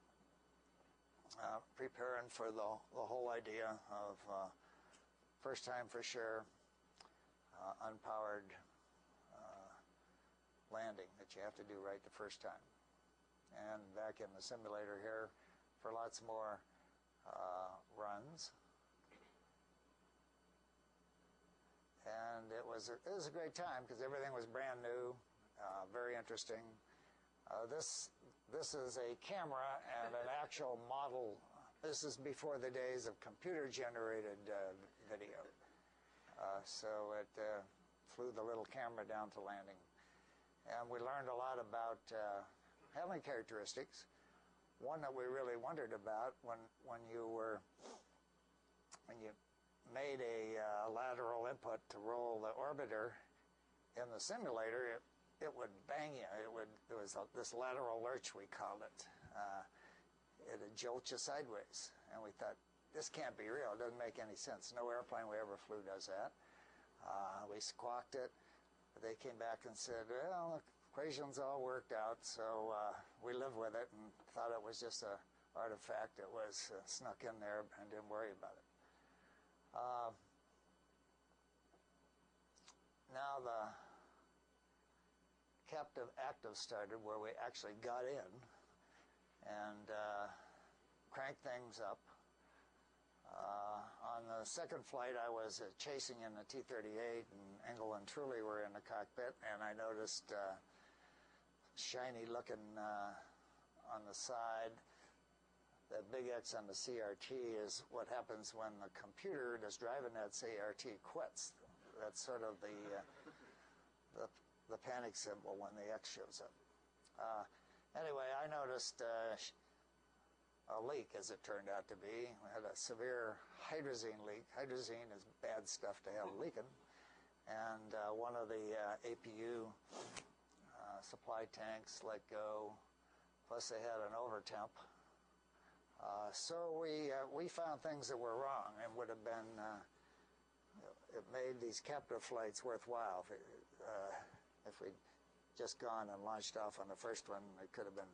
preparing for the whole idea of first time for sure, unpowered landing that you have to do right the first time. And back in the simulator here for lots more runs. And it was a great time because everything was brand new, very interesting. This is a camera and an actual model. This is before the days of computer-generated video. So it flew the little camera down to landing. And we learned a lot about handling characteristics. One that we really wondered about when you made a lateral input to roll the orbiter in the simulator, it would bang you. There was this lateral lurch, we called it. It'd jolt you sideways. And we thought, this can't be real. It doesn't make any sense. No airplane we ever flew does that. We squawked it. They came back and said, well, the equations all worked out, so we lived with it and thought it was just an artifact that was snuck in there and didn't worry about it. Now the captive active started, where we actually got in and cranked things up. On the second flight, I was chasing in the T-38, and Engel and Truly were in the cockpit, and I noticed shiny looking on the side. That big X on the CRT is what happens when the computer that's driving that CRT quits. That's sort of the panic symbol when the X shows up. Anyway, I noticed a leak, as it turned out to be. We had a severe hydrazine leak. Hydrazine is bad stuff to have leaking. And one of the APU supply tanks let go, plus they had an overtemp. So we found things that were wrong, and would have been, it made these captive flights worthwhile. If we'd just gone and launched off on the first one, it could have been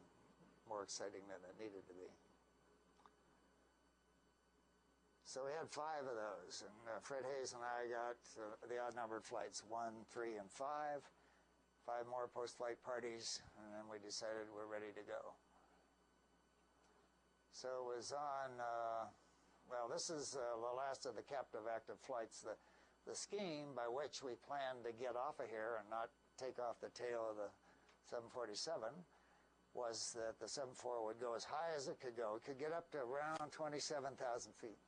more exciting than it needed to be. So we had 5 of those, and Fred Hayes and I got the odd-numbered flights, 1, 3, and 5. 5 more post-flight parties, and then we decided we're ready to go. So it was on, well, this is the last of the captive active flights. The scheme by which we planned to get off of here and not take off the tail of the 747 was that the 74 would go as high as it could go. It could get up to around 27,000 feet.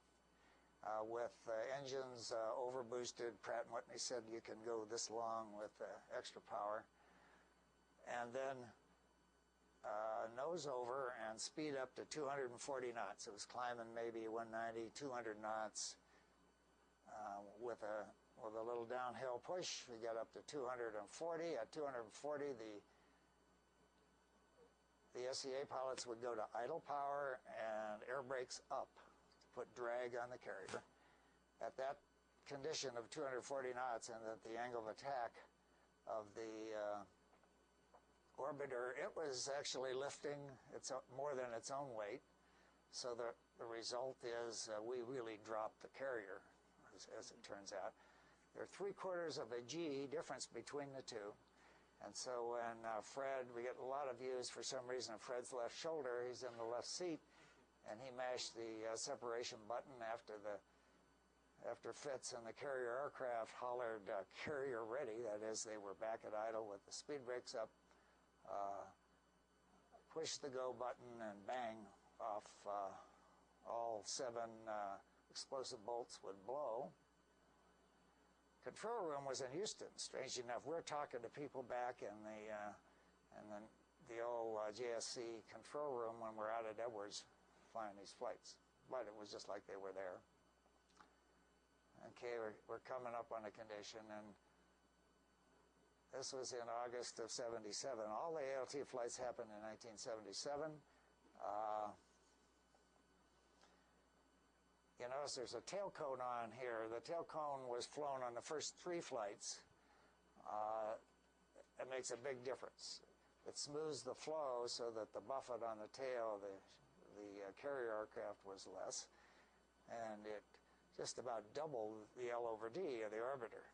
With engines overboosted, Pratt & Whitney said you can go this long with extra power. And then nose over and speed up to 240 knots. It was climbing maybe 190, 200 knots. With a little downhill push, we got up to 240. At 240, the SEA pilots would go to idle power and air brakes up to put drag on the carrier. At that condition of 240 knots and at the angle of attack of the orbiter, it was actually lifting more than its own weight. So the result is we really dropped the carrier, as it turns out. There are 3/4 of a G difference between the two. And so when Fred, we get a lot of views for some reason of Fred's left shoulder. He's in the left seat, and he mashed the separation button after Fitz and the carrier aircraft hollered carrier ready. That is, they were back at idle with the speed brakes up. Push the go button and bang off. All 7 explosive bolts would blow. Control room was in Houston. Strange enough, we're talking to people back in the old JSC control room when we're out at Edwards flying these flights. But it was just like they were there. Okay, we're coming up on a condition, and this was in August of '77. All the ALT flights happened in 1977. You notice there's a tail cone on here. The tail cone was flown on the first 3 flights. It makes a big difference. It smooths the flow so that the buffet on the tail of the carrier aircraft was less, and it just about doubled the L over D of the orbiter.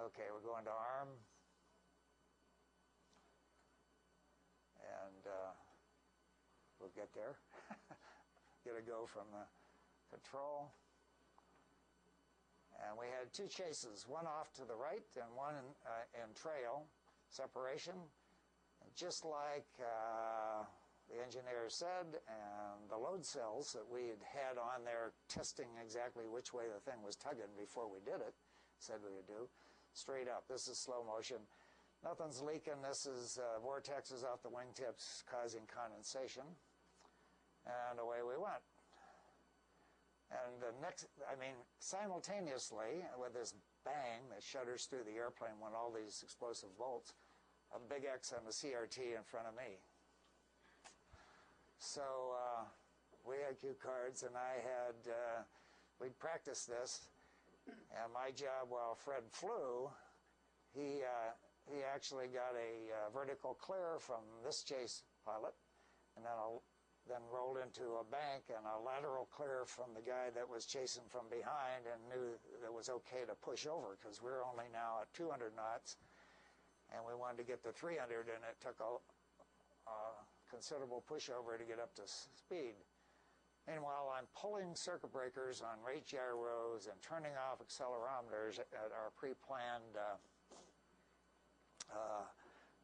Okay, we're going to arm. And we'll get there. Get a go from the control. And we had two chases, one off to the right and one in trail separation. And just like the engineer said, and the load cells that we had on there testing exactly which way the thing was tugging before we did it, said we would do, straight up. This is slow motion. Nothing's leaking. This is vortexes off the wingtips causing condensation. And away we went. And the next, simultaneously, with this bang that shudders through the airplane when all these explosive bolts, a big X on the CRT in front of me. So we had cue cards, and I had, we'd practiced this, and my job while Fred flew, he actually got a vertical clear from this chase pilot, and then rolled into a bank and a lateral clear from the guy that was chasing from behind, and knew that it was okay to push over because we're only now at 200 knots, and we wanted to get to 300, and it took a considerable pushover to get up to speed. Meanwhile, I'm pulling circuit breakers on rate gyros and turning off accelerometers at our pre-planned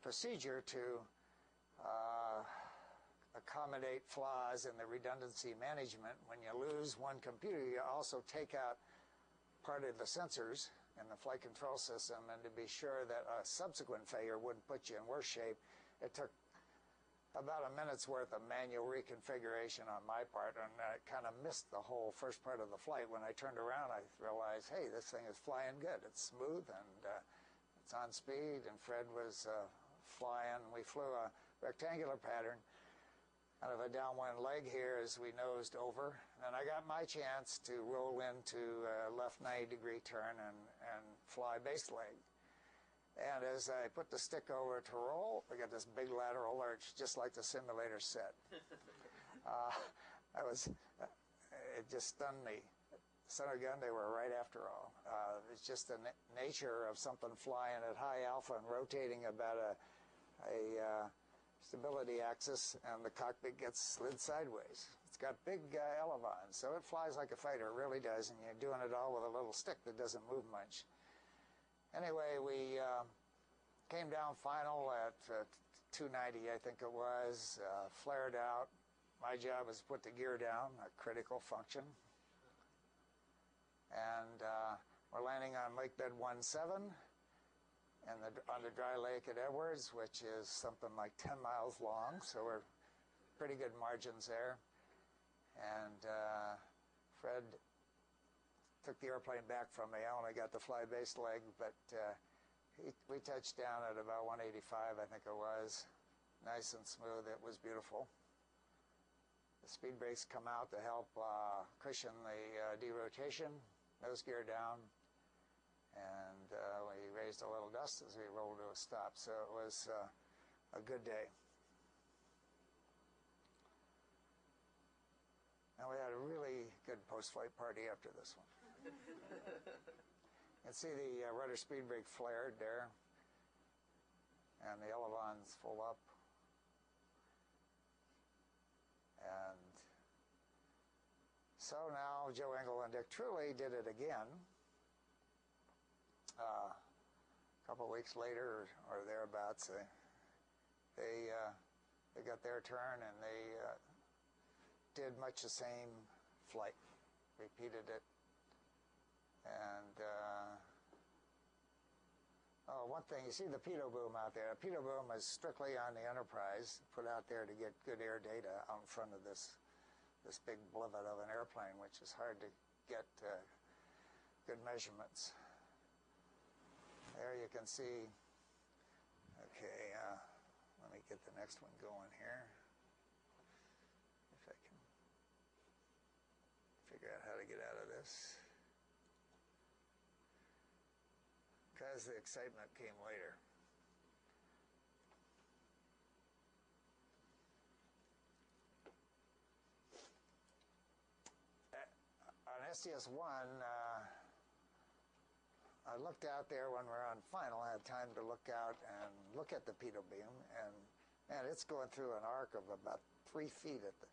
procedure to accommodate flaws in the redundancy management. When you lose one computer, you also take out part of the sensors in the flight control system, and to be sure that a subsequent failure wouldn't put you in worse shape, it took about a minute's worth of manual reconfiguration on my part, and I kind of missed the whole first part of the flight. When I turned around, I realized, hey, this thing is flying good. It's smooth, and it's on speed, and Fred was flying. We flew a rectangular pattern out of a downwind leg here as we nosed over. And I got my chance to roll into a left 90-degree turn and fly base leg. And as I put the stick over to roll, I got this big lateral lurch, just like the simulator said. It just stunned me. Son of a gun, they were right after all. It's just the nature of something flying at high alpha and rotating about a stability axis, and the cockpit gets slid sideways. It's got big elevons, so it flies like a fighter, it really does, and you're doing it all with a little stick that doesn't move much. Anyway, we came down final at 290, I think it was, flared out. My job was to put the gear down, a critical function. And we're landing on Lake Bed 17 on the dry lake at Edwards, which is something like 10 miles long, so we're pretty good margins there. And Fred took the airplane back from me. I only got the fly base leg, but we touched down at about 185, I think it was. Nice and smooth. It was beautiful. The speed brakes come out to help cushion the derotation. Nose gear down. And we raised a little dust as we rolled to a stop. So it was a good day. And we had a really good post-flight party after this one. You can see the rudder speed brake flared there, and the elevons full up. And so now Joe Engle and Dick Truly did it again. A couple of weeks later, or thereabouts, they got their turn, and they did much the same flight, repeated it. And one thing, you see the pitot boom out there. A pitot boom is strictly on the Enterprise, put out there to get good air data out in front of this big blivet of an airplane, which is hard to get good measurements. There you can see, okay, let me get the next one going here. If I can figure out how to get out of this. Because the excitement came later. On STS-1, I looked out there when we were on final. I had time to look out and look at the pitot beam, and man, it's going through an arc of about 3 feet at the.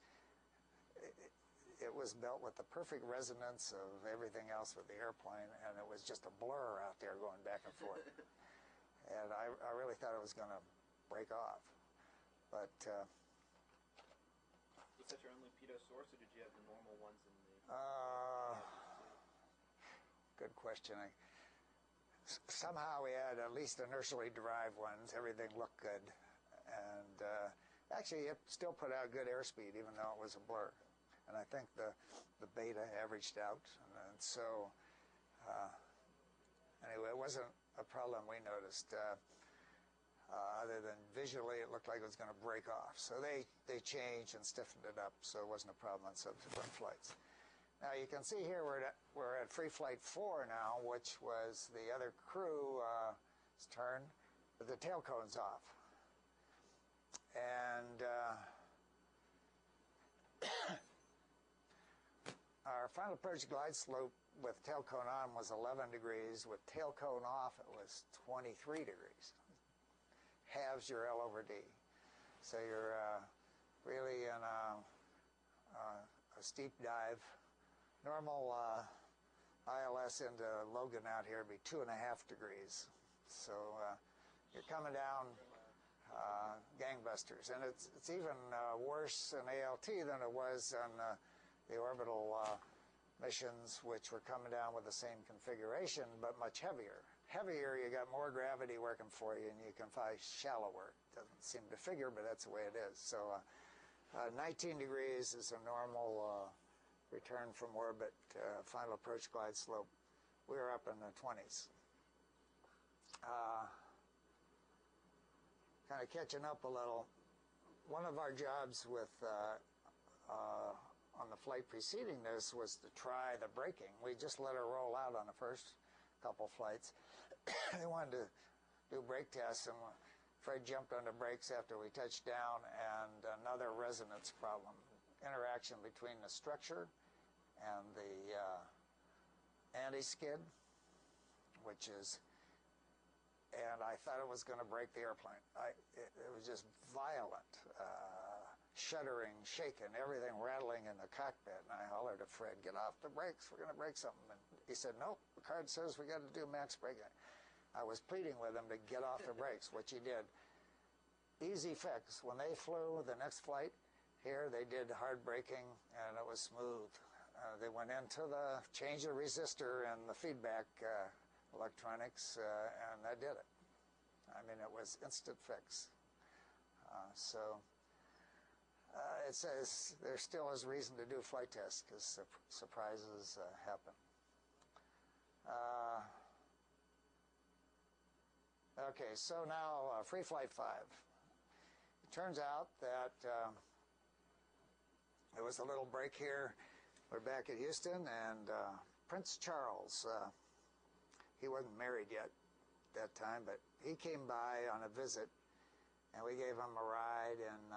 It was built with the perfect resonance of everything else with the airplane, and it was just a blur out there going back and forth. And I really thought it was going to break off. But was that your only pitot source, or did you have the normal ones in the? Good question. Somehow we had at least inertially derived ones. Everything looked good, and actually it still put out good airspeed, even though it was a blur. And I think the beta averaged out, and so anyway, it wasn't a problem we noticed. Other than visually, it looked like it was going to break off. So they changed and stiffened it up, so it wasn't a problem on subsequent flights. Now you can see here we're at free flight 4 now, which was the other crew's turn, with the tail cones off. And our final approach glide slope with tail cone on was 11 degrees. With tail cone off, it was 23 degrees. Halves your L over D. So you're really in a steep dive. Normal ILS into Logan out here would be 2.5 degrees. So you're coming down gangbusters. And it's even worse in ALT than it was on the orbital missions, which were coming down with the same configuration, but much heavier. Heavier, you got more gravity working for you, and you can fly shallower. Doesn't seem to figure, but that's the way it is. So 19 degrees is a normal return from orbit, final approach glide slope. We were up in the 20s. Kind of catching up a little. One of our jobs with on the flight preceding this was to try the braking. We just let her roll out on the first couple flights. They wanted to do brake tests, and Fred jumped on the brakes after we touched down, and another resonance problem. Interaction between the structure and the anti-skid, which is, and I thought it was going to break the airplane. It was just violent, shuddering, shaking, everything rattling in the cockpit. And I hollered at Fred, "Get off the brakes, we're going to break something." And he said, "Nope, the card says we got to do max braking." I was pleading with him to get off the brakes, which he did. Easy fix. When they flew the next flight here, they did hard braking, and it was smooth. They went into the change the resistor and the feedback electronics, and that did it. I mean, it was instant fix. It says there still is reason to do flight tests because surprises happen. Okay, so now free flight 5. It turns out that there was a little break here. We're back at Houston, and Prince Charles, he wasn't married yet that time, but he came by on a visit, and we gave him a ride in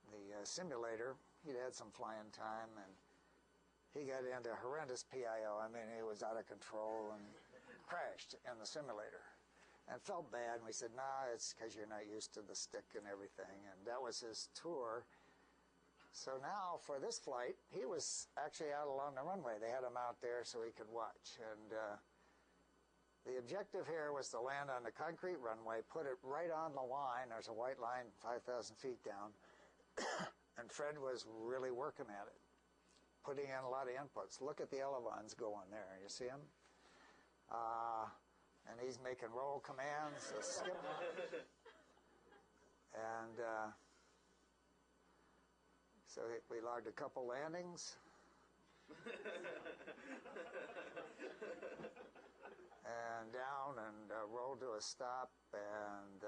the simulator. He'd had some flying time, and he got into horrendous PIO. I mean, he was out of control and crashed in the simulator and felt bad. And we said, "Nah, it's because you're not used to the stick and everything." And that was his tour. So now for this flight, he was actually out along the runway. They had him out there so he could watch. And the objective here was to land on the concrete runway, put it right on the line. There's a white line 5,000 feet down. And Fred was really working at it, putting in a lot of inputs. Look at the elevons going there. You see them? And he's making roll commands, skip. And so we logged a couple landings. And down and rolled to a stop. And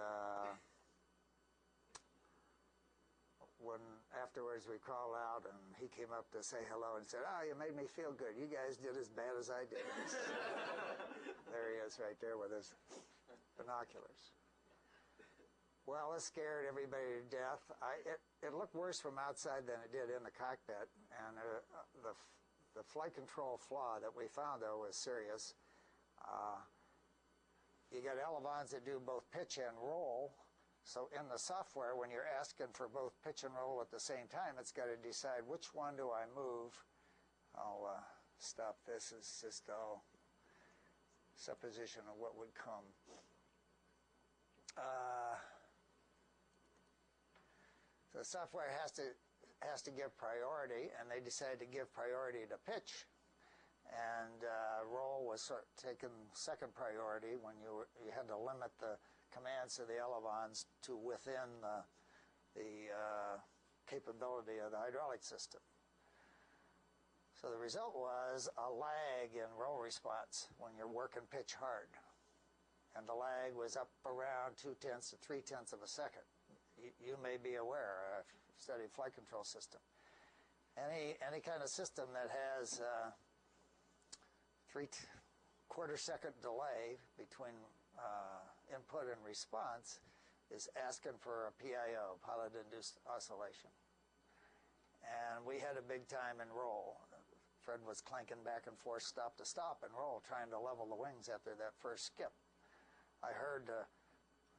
when afterwards we crawled out, and he came up to say hello and said, "Oh, you made me feel good. You guys did as bad as I did." There he is right there with his binoculars. Well, it scared everybody to death. It looked worse from outside than it did in the cockpit, and the flight control flaw that we found, though, was serious. You got elevons that do both pitch and roll, So in the software, when you're asking for both pitch and roll at the same time, it's got to decide which one do I move. I'll stop this. It's just all supposition of what would come. The software has to give priority, and they decided to give priority to pitch, and roll was taken second priority when you had to limit the commands to the elevons to within the capability of the hydraulic system. So the result was a lag in roll response when you're working pitch hard. And the lag was up around 0.2 to 0.3 of a second. You may be aware, if you've studied flight control system. Any kind of system that has 3/4 second delay between input and response is asking for a PIO, pilot-induced oscillation. And we had a big time in roll. Fred was clanking back and forth, stop to stop and roll, trying to level the wings after that first skip. I heard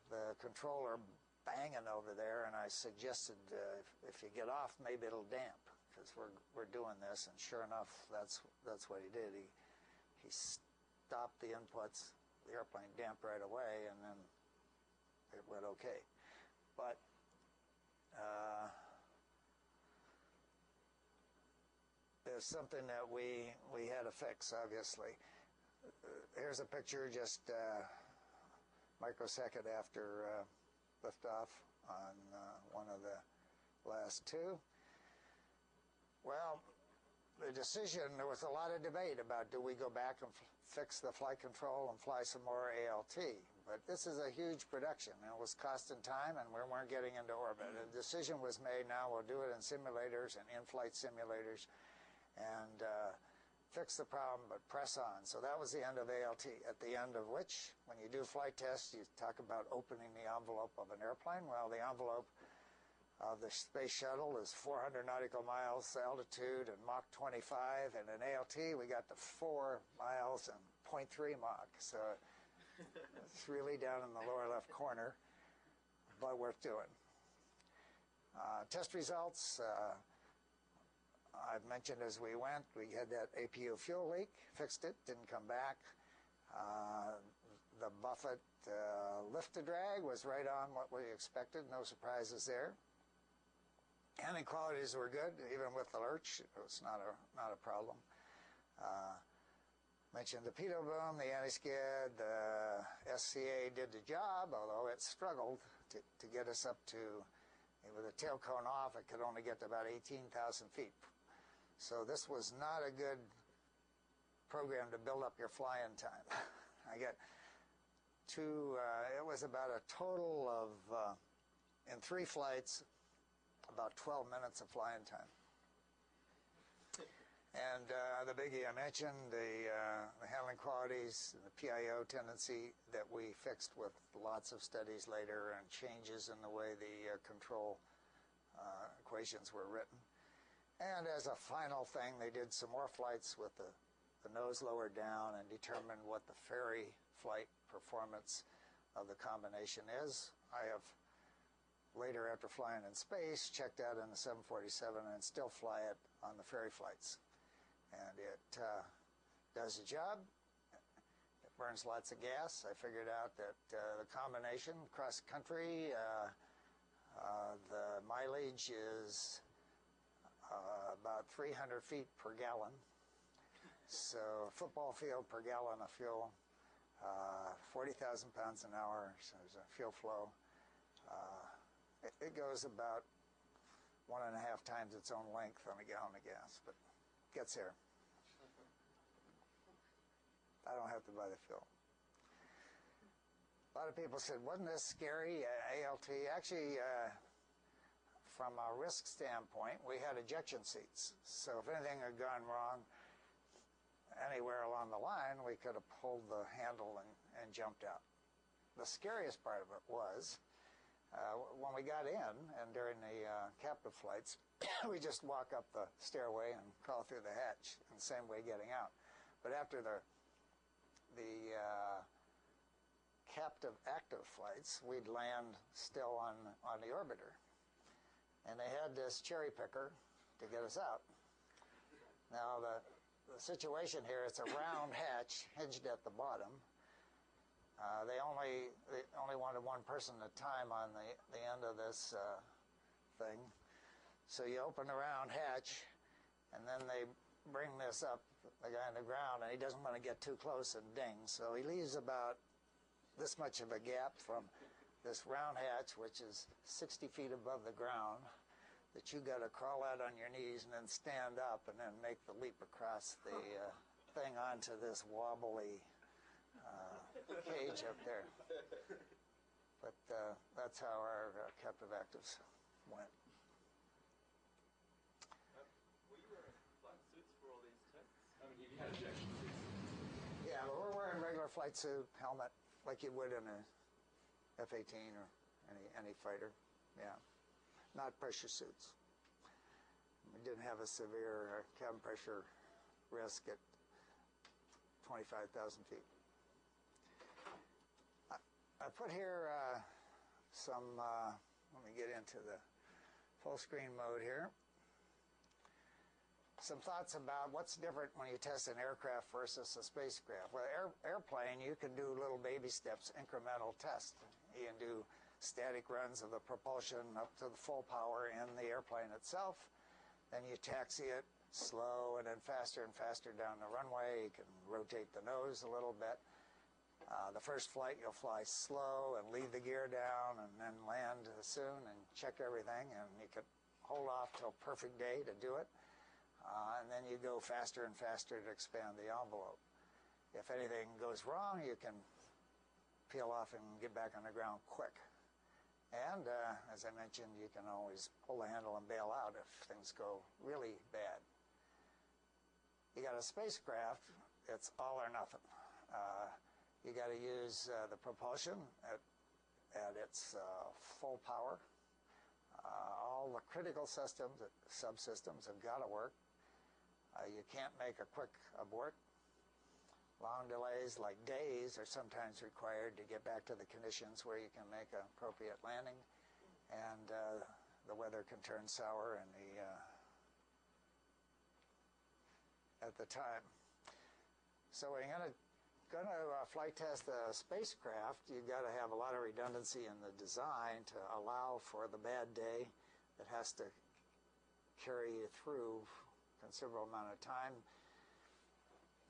the controller banging over there, and I suggested if you get off, maybe it'll damp, because we're doing this. And sure enough, that's what he did. He stopped the inputs. The airplane damped right away, and then it went okay. But there's something that we had to fix, obviously. Here's a picture just microsecond after liftoff on one of the last two. Well, the decision, there was a lot of debate about do we go back and fix the flight control and fly some more ALT. But this is a huge production. It was costing time, and we weren't getting into orbit. A decision was made, now we'll do it in simulators and in-flight simulators and fix the problem, but press on. So that was the end of ALT, at the end of which, when you do flight tests, you talk about opening the envelope of an airplane. Well, the envelope of the space shuttle is 400 nautical miles altitude and Mach 25, and in ALT we got to 4 miles and 0.3 Mach. So it's really down in the lower left corner, but worth doing. Test results. I've mentioned as we went, we had that APU fuel leak, fixed it, didn't come back. The Buffett lift to drag was right on what we expected, no surprises there. Handling qualities were good, even with the lurch, it was not a problem. Mentioned the pitot boom, the anti-skid, the SCA did the job, although it struggled to get us up to, with the tail cone off, it could only get to about 18,000 feet. So this was not a good program to build up your flying time. I got it was about a total of, in 3 flights, about 12 minutes of flying time. And the biggie I mentioned, the handling qualities, the PIO tendency that we fixed with lots of studies later and changes in the way the control equations were written. And as a final thing, they did some more flights with the nose lowered down and determined what the ferry flight performance of the combination is. I have later, after flying in space, checked out in the 747 and still fly it on the ferry flights. And it does the job. It burns lots of gas. I figured out that the combination cross country, the mileage is about 300 feet per gallon. So a football field per gallon of fuel, 40,000 pounds an hour, so there's a fuel flow. It goes about 1.5 times its own length on a gallon of gas, but gets there. I don't have to buy the fuel. A lot of people said, wasn't this scary, ALT? Actually, from a risk standpoint, we had ejection seats. So if anything had gone wrong anywhere along the line, we could have pulled the handle and jumped out. The scariest part of it was when we got in, and during the captive flights, we just walk up the stairway and crawl through the hatch, and the same way getting out. But after the captive active flights, we'd land still on the orbiter. And they had this cherry picker to get us out. Now, the situation here, it's a round hatch hinged at the bottom. They only wanted one person at a time on the end of this thing. So you open the round hatch, and then they bring this up, the guy on the ground, and he doesn't want to get too close and ding. So he leaves about this much of a gap from this round hatch, which is 60 feet above the ground, that you got to crawl out on your knees and then stand up and then make the leap across the thing onto this wobbly cage up there. But that's how our captive actives went. Were you wearing flight suits for all these tests? I mean, you had ejection suits. Yeah, but we're wearing regular flight suit, helmet, like you would in a F-18 or any fighter. Yeah. Not pressure suits. We didn't have a severe cabin pressure risk at 25,000 feet. I put here some, let me get into the full screen mode here. Some thoughts about what's different when you test an aircraft versus a spacecraft. Well, airplane, you can do little baby steps, incremental tests. You can do static runs of the propulsion up to the full power in the airplane itself. Then you taxi it slow and then faster and faster down the runway. You can rotate the nose a little bit. The first flight you'll fly slow and leave the gear down and then land soon and check everything, and you can hold off till perfect day to do it. And then you go faster and faster to expand the envelope. If anything goes wrong, you can peel off and get back on the ground quick. And, as I mentioned, you can always pull the handle and bail out if things go really bad. You got a spacecraft, it's all or nothing. You got to use the propulsion at its full power. All the critical subsystems have got to work. You can't make a quick abort. Long delays, like days, are sometimes required to get back to the conditions where you can make an appropriate landing, and the weather can turn sour at the time. So when you're going to flight test a spacecraft, you've got to have a lot of redundancy in the design to allow for the bad day that has to carry you through a considerable amount of time.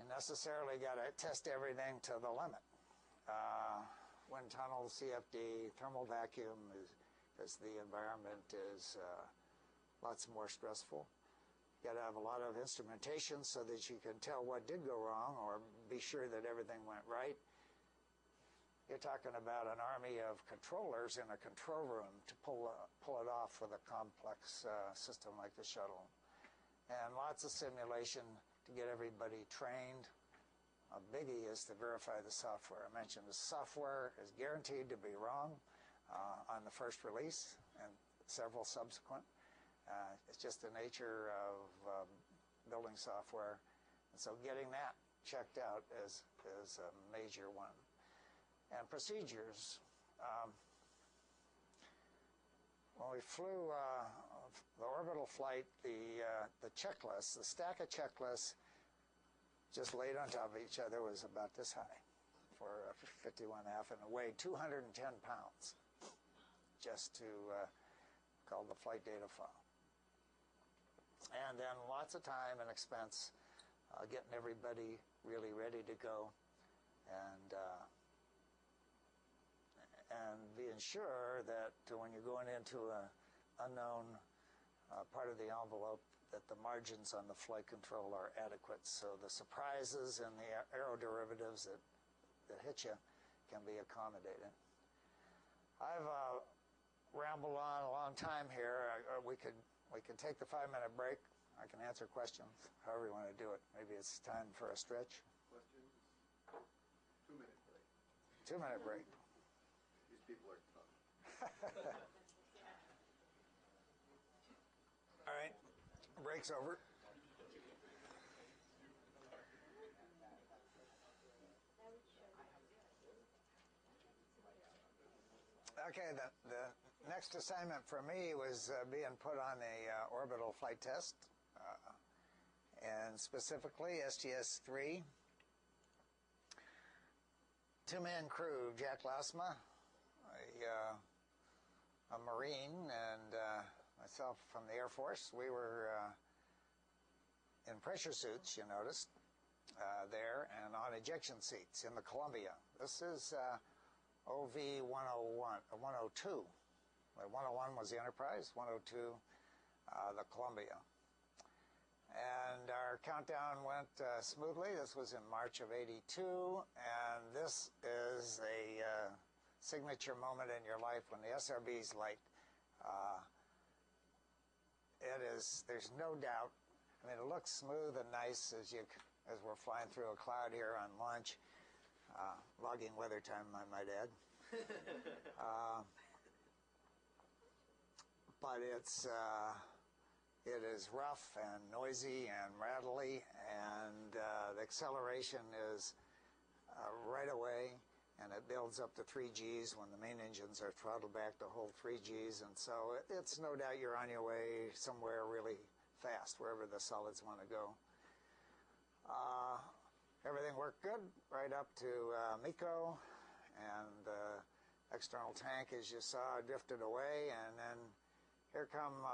You necessarily got to test everything to the limit. Wind tunnel, CFD, thermal vacuum, because the environment is lots more stressful. You got to have a lot of instrumentation so that you can tell what did go wrong or be sure that everything went right. You're talking about an army of controllers in a control room to pull it off with a complex system like the shuttle. And lots of simulation to get everybody trained. A biggie is to verify the software. I mentioned the software is guaranteed to be wrong on the first release and several subsequent. It's just the nature of building software. And so getting that checked out is a major one. And procedures. When we flew the orbital flight, the checklist, the stack of checklists just laid on top of each other was about this high for a 51.5, and it weighed 210 pounds just to call the flight data file. And then lots of time and expense getting everybody really ready to go and being sure that when you're going into an unknown part of the envelope, that the margins on the flight control are adequate, so the surprises and the aeroderivatives that hit you can be accommodated. I've rambled on a long time here. We could take the 5-minute break. I can answer questions, however you want to do it. Maybe it's time for a stretch. Questions? 2-minute break. 2-minute break. These people are tough. All right, break's over. Okay, the next assignment for me was being put on a orbital flight test, and specifically STS-3. Two-man crew, Jack Lausma, a Marine, and myself from the Air Force. We were in pressure suits, you noticed, there, and on ejection seats in the Columbia. This is OV 102. 101 was the Enterprise, 102 the Columbia. And our countdown went smoothly. This was in March of '82, and this is a signature moment in your life when the SRBs light. There's no doubt. I mean, it looks smooth and nice as we're flying through a cloud here on launch. Logging weather time, I might add. But it is rough and noisy and rattly, and the acceleration is right away, and it builds up to 3 Gs when the main engines are throttled back to hold 3 Gs, and so it's no doubt you're on your way somewhere really fast, wherever the solids want to go. Everything worked good right up to MECO, and the external tank, as you saw, drifted away, and then here come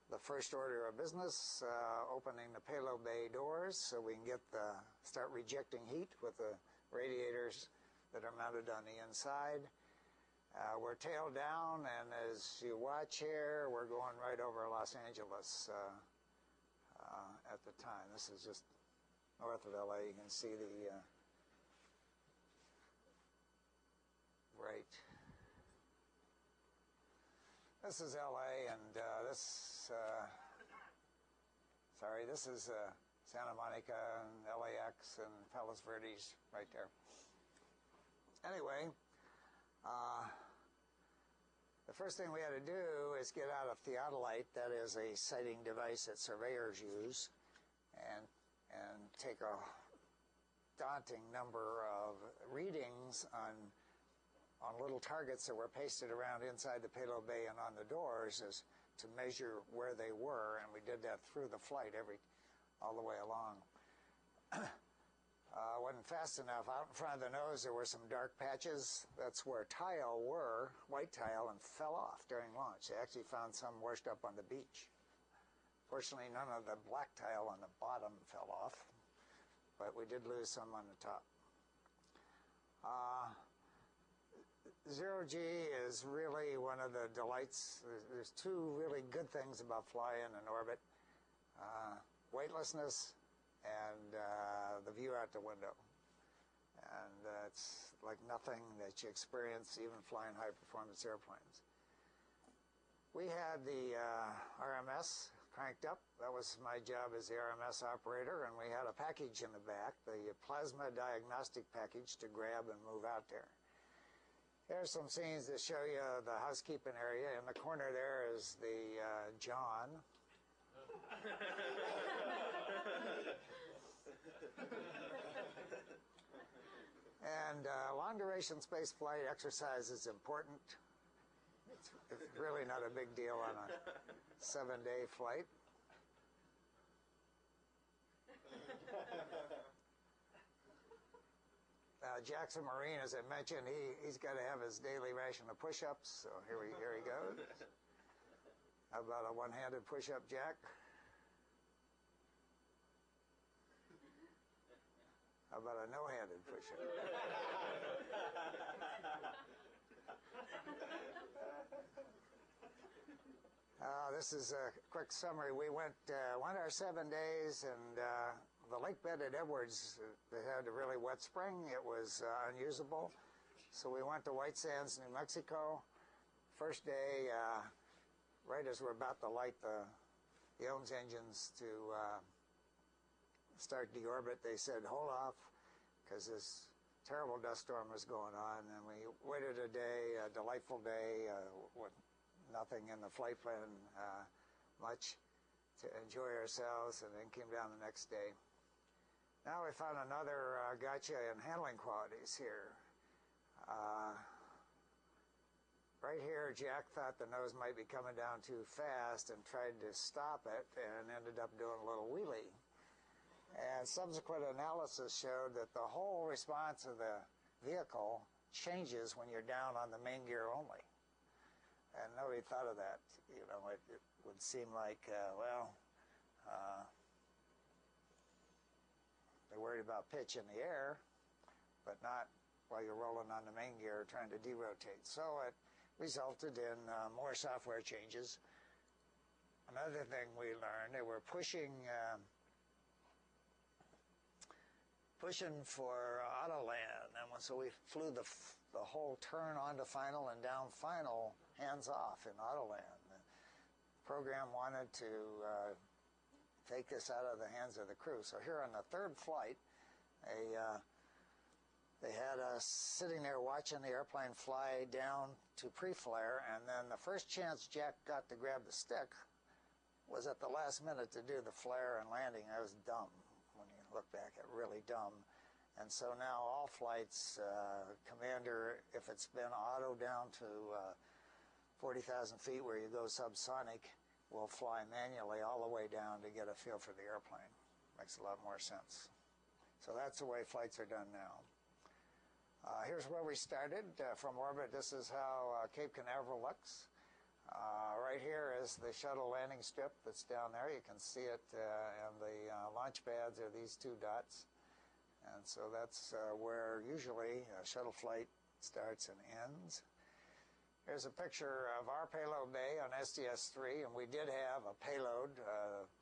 the first order of business, opening the payload bay doors so we can start rejecting heat with the radiators that are mounted on the inside. We're tailed down, and as you watch here, we're going right over Los Angeles at the time. This is just north of LA. You can see the right. This is LA, and this is Santa Monica and LAX and Palos Verdes right there. Anyway, the first thing we had to do is get out a theodolite. That is a sighting device that surveyors use, and take a daunting number of readings on little targets that were pasted around inside the payload bay and on the doors as to measure where they were, and we did that through the flight all the way along. Wasn't fast enough. Out in front of the nose there were some dark patches. That's where tile were, white tile, and fell off during launch. They actually found some washed up on the beach. Fortunately, none of the black tile on the bottom fell off, but we did lose some on the top. Zero G is really one of the delights. There's 2 really good things about flying in orbit: weightlessness and the view out the window. And it's like nothing that you experience even flying high-performance airplanes. We had the RMS cranked up. That was my job as the RMS operator, and we had a package in the back, the plasma diagnostic package, to grab and move out there. Here's some scenes that show you the housekeeping area. In the corner there is the John. And long-duration space flight exercise is important. It's really not a big deal on a 7-day flight. Jackson Marine, as I mentioned, he's got to have his daily ration of push-ups. So here he goes. How about a one-handed push-up, Jack? How about a no-handed push-up? This is a quick summary. We went our 7 days, and the lake bed at Edwards, they had a really wet spring. It was unusable. So we went to White Sands, New Mexico. First day, right as we're about to light the OMS engines to start deorbit, they said, hold off, because this terrible dust storm was going on. And we waited a day, a delightful day, with nothing in the flight plan much to enjoy ourselves, and then came down the next day. Now we found another gotcha in handling qualities here. right here, Jack thought the nose might be coming down too fast and tried to stop it and ended up doing a little wheelie. And subsequent analysis showed that the whole response of the vehicle changes when you're down on the main gear only. And nobody thought of that. You know, it would seem like, they're worried about pitch in the air, but not while you're rolling on the main gear trying to derotate. So it resulted in more software changes. Another thing we learned, they were pushing for Autoland, and so we flew the whole turn onto final and down final hands off in Autoland. The program wanted to take this out of the hands of the crew. So here on the third flight, they had us sitting there watching the airplane fly down to pre-flare, and then the first chance Jack got to grab the stick was at the last minute to do the flare and landing. That was dumb. When you look back at really dumb. And so now all flights, Commander, if it's been auto down to 40,000 feet where you go subsonic, will fly manually all the way down to get a feel for the airplane. Makes a lot more sense. So that's the way flights are done now. Here's where we started. From orbit, this is how Cape Canaveral looks. Right here is the shuttle landing strip that's down there. You can see it, and the launch pads are these two dots. And so that's where usually a shuttle flight starts and ends. Here's a picture of our payload bay on STS-3, and we did have a payload.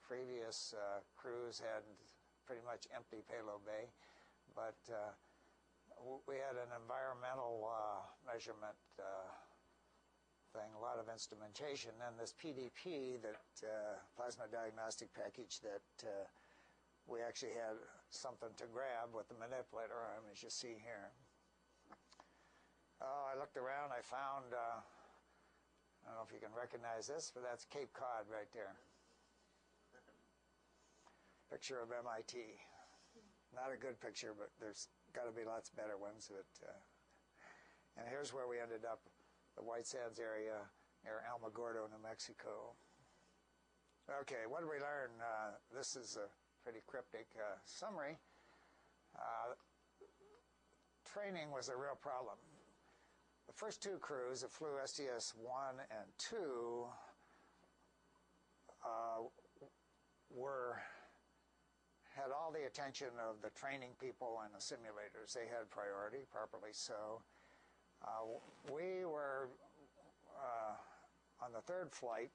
Previous crews had pretty much empty payload bay, but we had an environmental measurement thing, a lot of instrumentation, and this PDP, that plasma diagnostic package, that we actually had something to grab with the manipulator arm, as you see here. Oh, I looked around, I found, I don't know if you can recognize this, but that's Cape Cod right there. Picture of MIT. Not a good picture, but there's got to be lots better ones. And here's where we ended up, the White Sands area near Alamogordo, New Mexico. Okay, what did we learn? This is a pretty cryptic summary. Training was a real problem. The first two crews that flew STS-1 and 2 had all the attention of the training people and the simulators. They had priority, properly so. We were, on the third flight,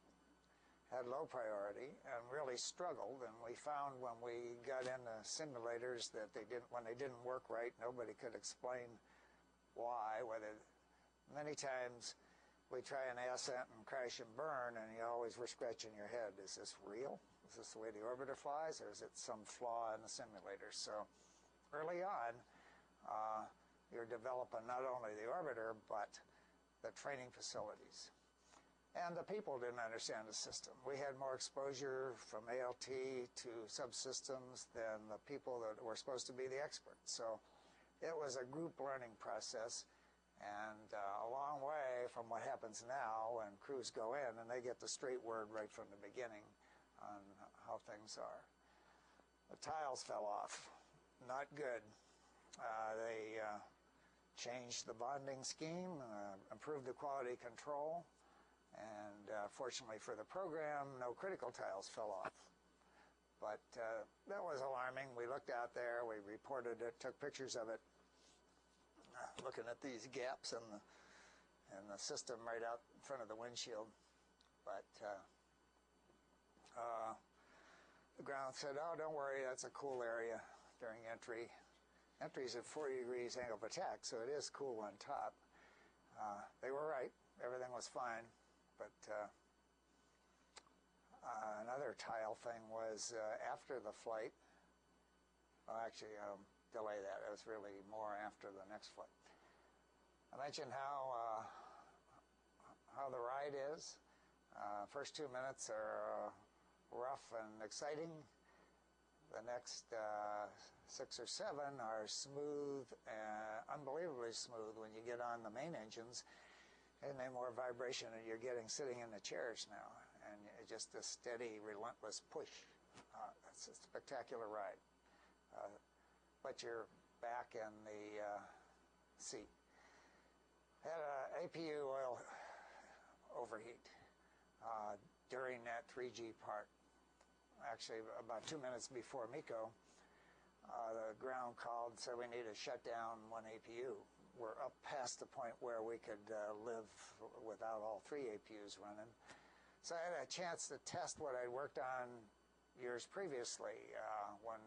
had low priority and really struggled, and we found when we got into simulators that when they didn't work right, nobody could explain why, many times we try an ascent and crash and burn, and you always were scratching your head. Is this real? Is this the way the orbiter flies, or is it some flaw in the simulator? So early on, you're developing not only the orbiter, but the training facilities. And the people didn't understand the system. We had more exposure from ALT to subsystems than the people that were supposed to be the experts. So it was a group learning process, and a long way from what happens now when crews go in and they get the straight word right from the beginning on how things are. The tiles fell off. Not good. They changed the bonding scheme, improved the quality control, and fortunately for the program, no critical tiles fell off. But that was alarming. We looked out there, we reported it, took pictures of it, looking at these gaps in the system right out in front of the windshield. But the ground said, oh, don't worry, that's a cool area during entry. Entry's at 40 degrees angle of attack, so it is cool on top. They were right. Everything was fine. But another tile thing was after the flight. Well, actually, delay that. It was really more after the next flight. I mentioned how the ride is. First 2 minutes are rough and exciting. The next 6 or 7 are smooth, unbelievably smooth when you get on the main engines. any more vibration than you're getting sitting in the chairs now, and just a steady, relentless push. It's a spectacular ride, but you're back in the seat. Had a APU oil overheat during that 3G part. Actually, about 2 minutes before MECO, the ground called and said we need to shut down one APU. We're up past the point where we could live without all 3 APUs running. So I had a chance to test what I'd worked on years previously. When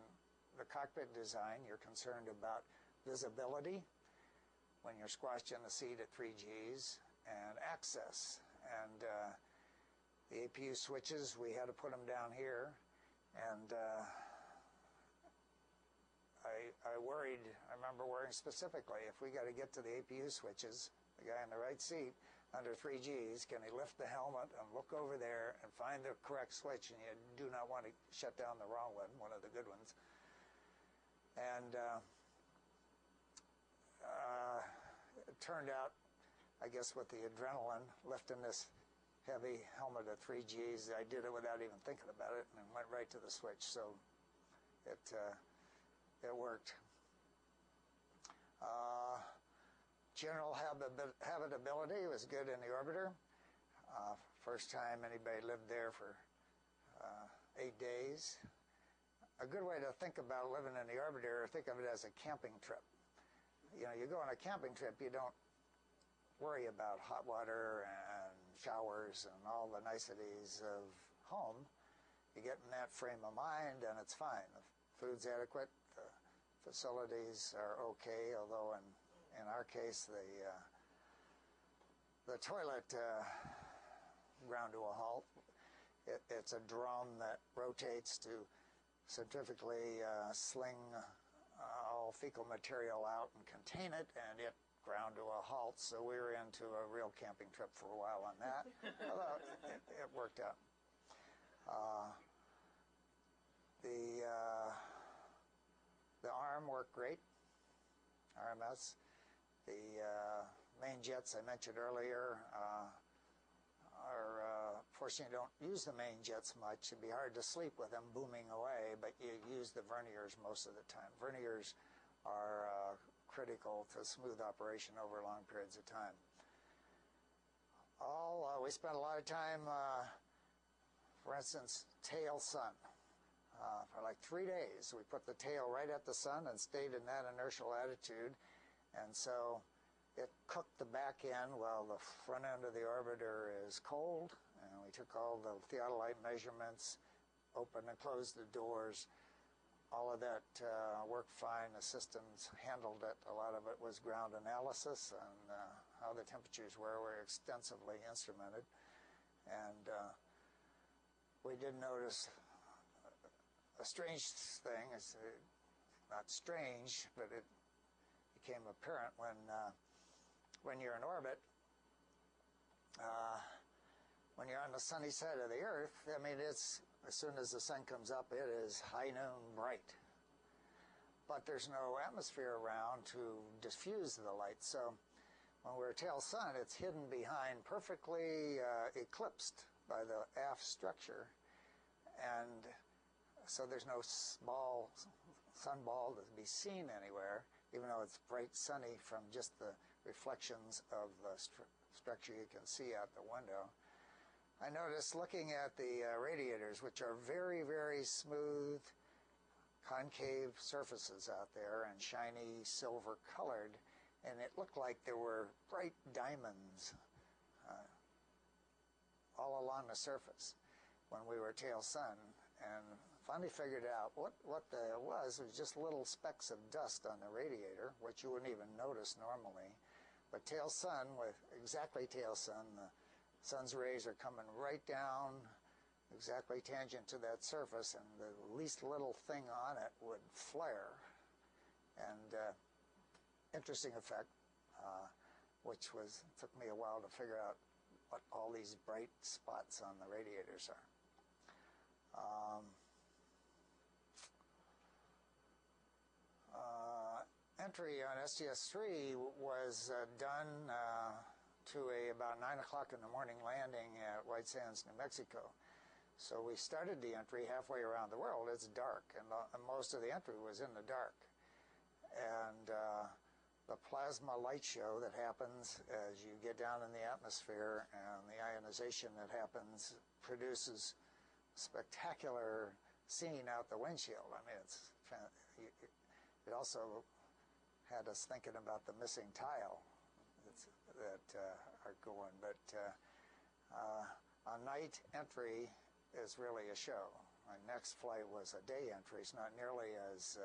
the cockpit design, you're concerned about visibility when you're squashed in the seat at 3Gs, and access. And the APU switches, we had to put them down here, and I worried, I remember worrying specifically, if we got to get to the APU switches, the guy in the right seat under 3Gs, can he lift the helmet and look over there and find the correct switch, and you do not want to shut down the wrong one of the good ones. And it turned out, I guess with the adrenaline, lifting this heavy helmet at 3Gs, I did it without even thinking about it and went right to the switch, so it worked. General habitability was good in the orbiter. First time anybody lived there for 8 days. A good way to think about living in the orbiter, think of it as a camping trip. You know, you go on a camping trip, you don't worry about hot water and showers and all the niceties of home. You get in that frame of mind and it's fine. The food's adequate, the facilities are okay, although in our case the toilet ground to a halt. It's a drum that rotates to centrifugally sling all fecal material out and contain it, and it ground to a halt, so we were into a real camping trip for a while on that. Although it worked out. The ARM worked great, RMS. The main jets I mentioned earlier are, fortunately, don't use the main jets much. It'd be hard to sleep with them booming away, but you use the verniers most of the time. Verniers are critical to smooth operation over long periods of time. We spent a lot of time, for instance, tail sun. For like 3 days, we put the tail right at the sun and stayed in that inertial attitude, and so it cooked the back end while the front end of the orbiter is cold, and we took all the theodolite measurements, opened and closed the doors. All of that worked fine. The systems handled it. A lot of it was ground analysis, and how the temperatures were extensively instrumented. And we did notice a strange thing. It's not strange, but it became apparent when you're in orbit. When you're on the sunny side of the Earth, I mean, it's as soon as the sun comes up, it is high noon bright. But there's no atmosphere around to diffuse the light. So when we're tail sun, it's hidden behind, perfectly eclipsed by the aft structure. And so there's no sunball to be seen anywhere, even though it's bright sunny from just the reflections of the structure you can see out the window. I noticed looking at the radiators, which are very, very smooth, concave surfaces out there and shiny silver colored, and it looked like there were bright diamonds all along the surface when we were tail sun, and finally figured out what the was just little specks of dust on the radiator, which you wouldn't even notice normally. But tail sun, with exactly tail sun, the sun's rays are coming right down exactly tangent to that surface, and the least little thing on it would flare. And interesting effect, which took me a while to figure out what all these bright spots on the radiators are. Entry on STS-3 was done to about 9 o'clock in the morning landing at White Sands, New Mexico. So we started the entry halfway around the world. It's dark, and most of the entry was in the dark. And the plasma light show that happens as you get down in the atmosphere and the ionization that happens produces spectacular scene out the windshield. I mean, it also had us thinking about the missing tile that are going. But a night entry is really a show. My next flight was a day entry. It's not nearly as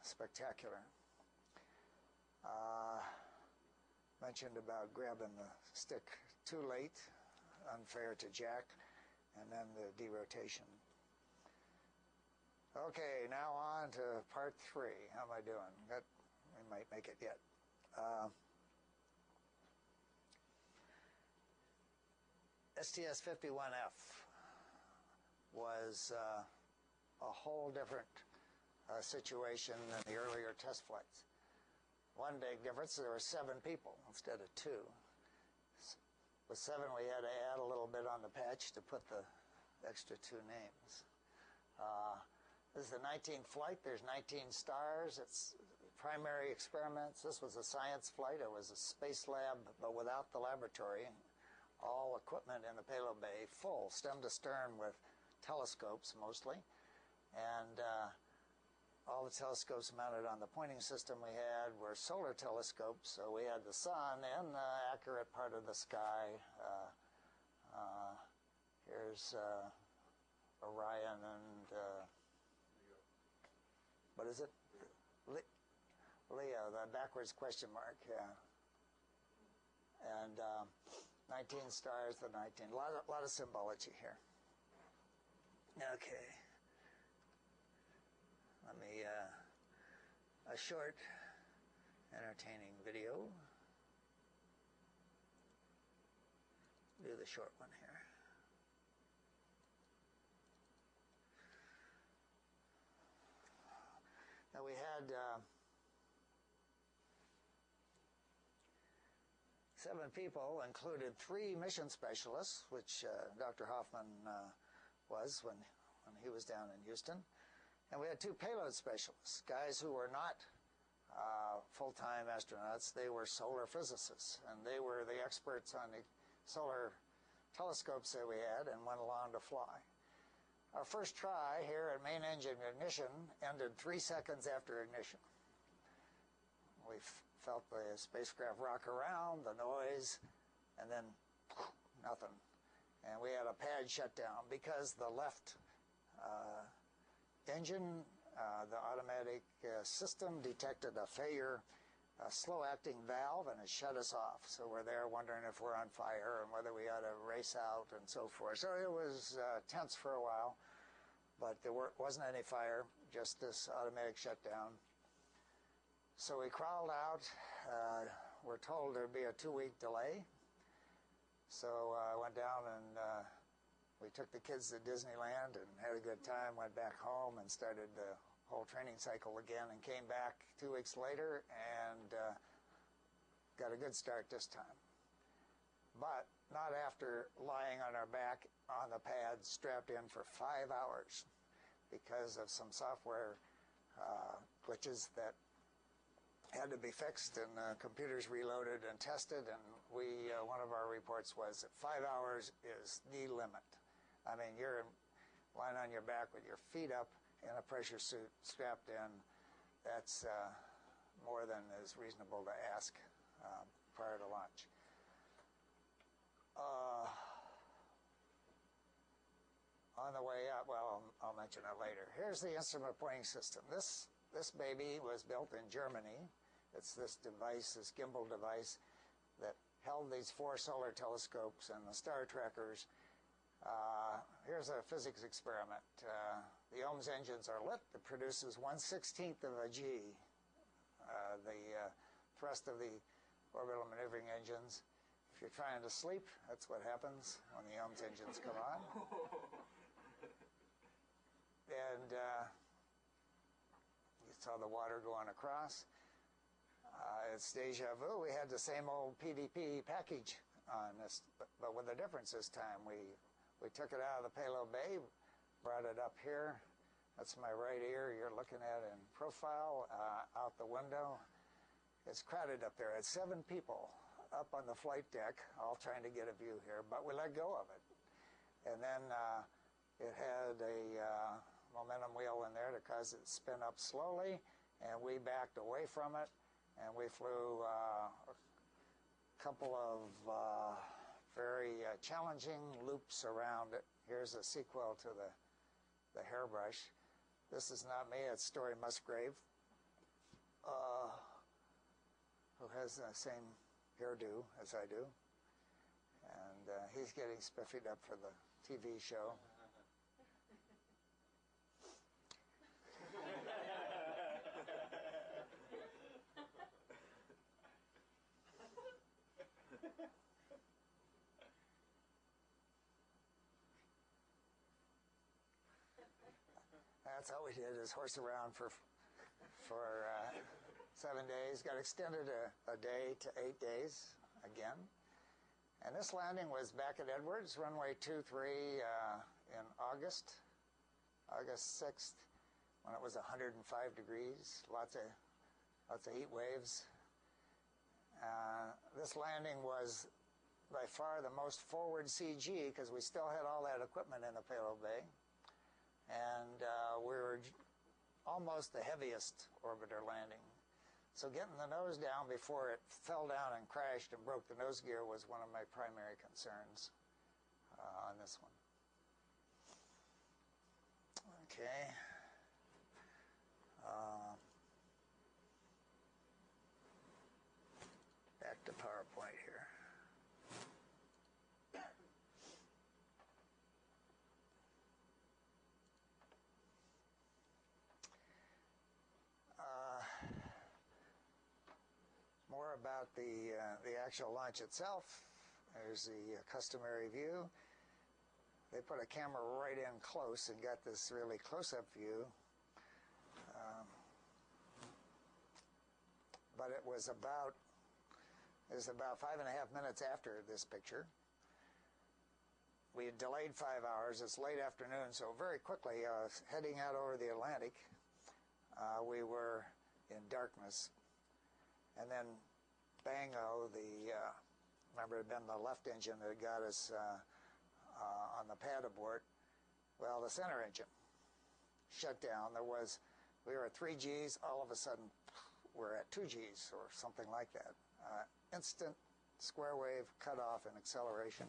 spectacular. Mentioned about grabbing the stick too late, unfair to Jack, and then the derotation. Okay, now on to part 3. How am I doing? We might make it yet. STS-51F was a whole different situation than the earlier test flights. One big difference, there were 7 people instead of 2. With 7, we had to add a little bit on the patch to put the extra 2 names. This is the 19th flight. There's 19 stars. It's primary experiments. This was a science flight. It was a space lab, but without the laboratory. All equipment in the payload bay full, stem to stern, with telescopes mostly. And all the telescopes mounted on the pointing system we had were solar telescopes, so we had the sun in the accurate part of the sky. Here's Orion and what is it? Leo, the backwards question mark, yeah. And 19 stars, the 19. A lot of symbology here. Okay. Let me, a short, entertaining video. Do the short one here. Now we had 7 people, included 3 mission specialists, which Dr. Hoffman was when he was down in Houston. And we had 2 payload specialists, guys who were not full-time astronauts. They were solar physicists, and they were the experts on the solar telescopes that we had and went along to fly. Our first try here at main engine ignition ended 3 seconds after ignition. We felt the spacecraft rock around, the noise, and then nothing. And we had a pad shutdown because the left engine, the automatic system detected a failure, a slow-acting valve, and it shut us off. So we're there wondering if we're on fire and whether we ought to race out and so forth. So it was tense for a while, but there wasn't any fire, just this automatic shutdown. So we crawled out. We're told there'd be a 2-week delay. So I went down and we took the kids to Disneyland and had a good time, went back home and started the whole training cycle again, and came back 2 weeks later and got a good start this time. But not after lying on our back on the pad strapped in for 5 hours because of some software glitches that had to be fixed, and computers reloaded and tested, and one of our reports was that 5 hours is the limit. I mean, you're lying on your back with your feet up in a pressure suit strapped in. That's more than is reasonable to ask prior to launch. On the way up, well, I'll mention it later. Here's the instrument pointing system. This baby was built in Germany. It's this device, this gimbal device, that held these 4 solar telescopes and the star trackers. Here's a physics experiment. The OMS engines are lit. It produces 1/16 of a G, the thrust of the orbital maneuvering engines. If you're trying to sleep, that's what happens when the OMS engines come on. And you saw the water going across. it's deja vu. We had the same old PDP package on this, but with a difference this time. We took it out of the payload bay, brought it up here. That's my right ear you're looking at in profile, out the window. It's crowded up there. It's 7 people up on the flight deck, all trying to get a view here, but we let go of it. And then it had a momentum wheel in there to cause it to spin up slowly, and we backed away from it, and we flew a couple of very challenging loops around it. Here's a sequel to the hairbrush. This is not me, it's Story Musgrave, who has the same hairdo as I do. And he's getting spiffied up for the TV show. That's all we did, is horse around for 7 days. Got extended a day to 8 days again. And this landing was back at Edwards, runway 23 in August 6th, when it was 105 degrees, lots of heat waves. This landing was by far the most forward CG, because we still had all that equipment in the payload bay. And we were almost the heaviest orbiter landing. So getting the nose down before it fell down and crashed and broke the nose gear was one of my primary concerns on this one. Okay. Back to PowerPoint here. More about the actual launch itself. There's the customary view. They put a camera right in close and got this really close-up view. But it was about 5.5 minutes after this picture. We had delayed 5 hours. It's late afternoon, so very quickly, heading out over the Atlantic, we were in darkness. And then, bango, remember it had been the left engine that got us on the pad abort. Well, the center engine shut down. We were at 3 Gs, all of a sudden we're at 2 Gs or something like that. Instant square wave cutoff in acceleration.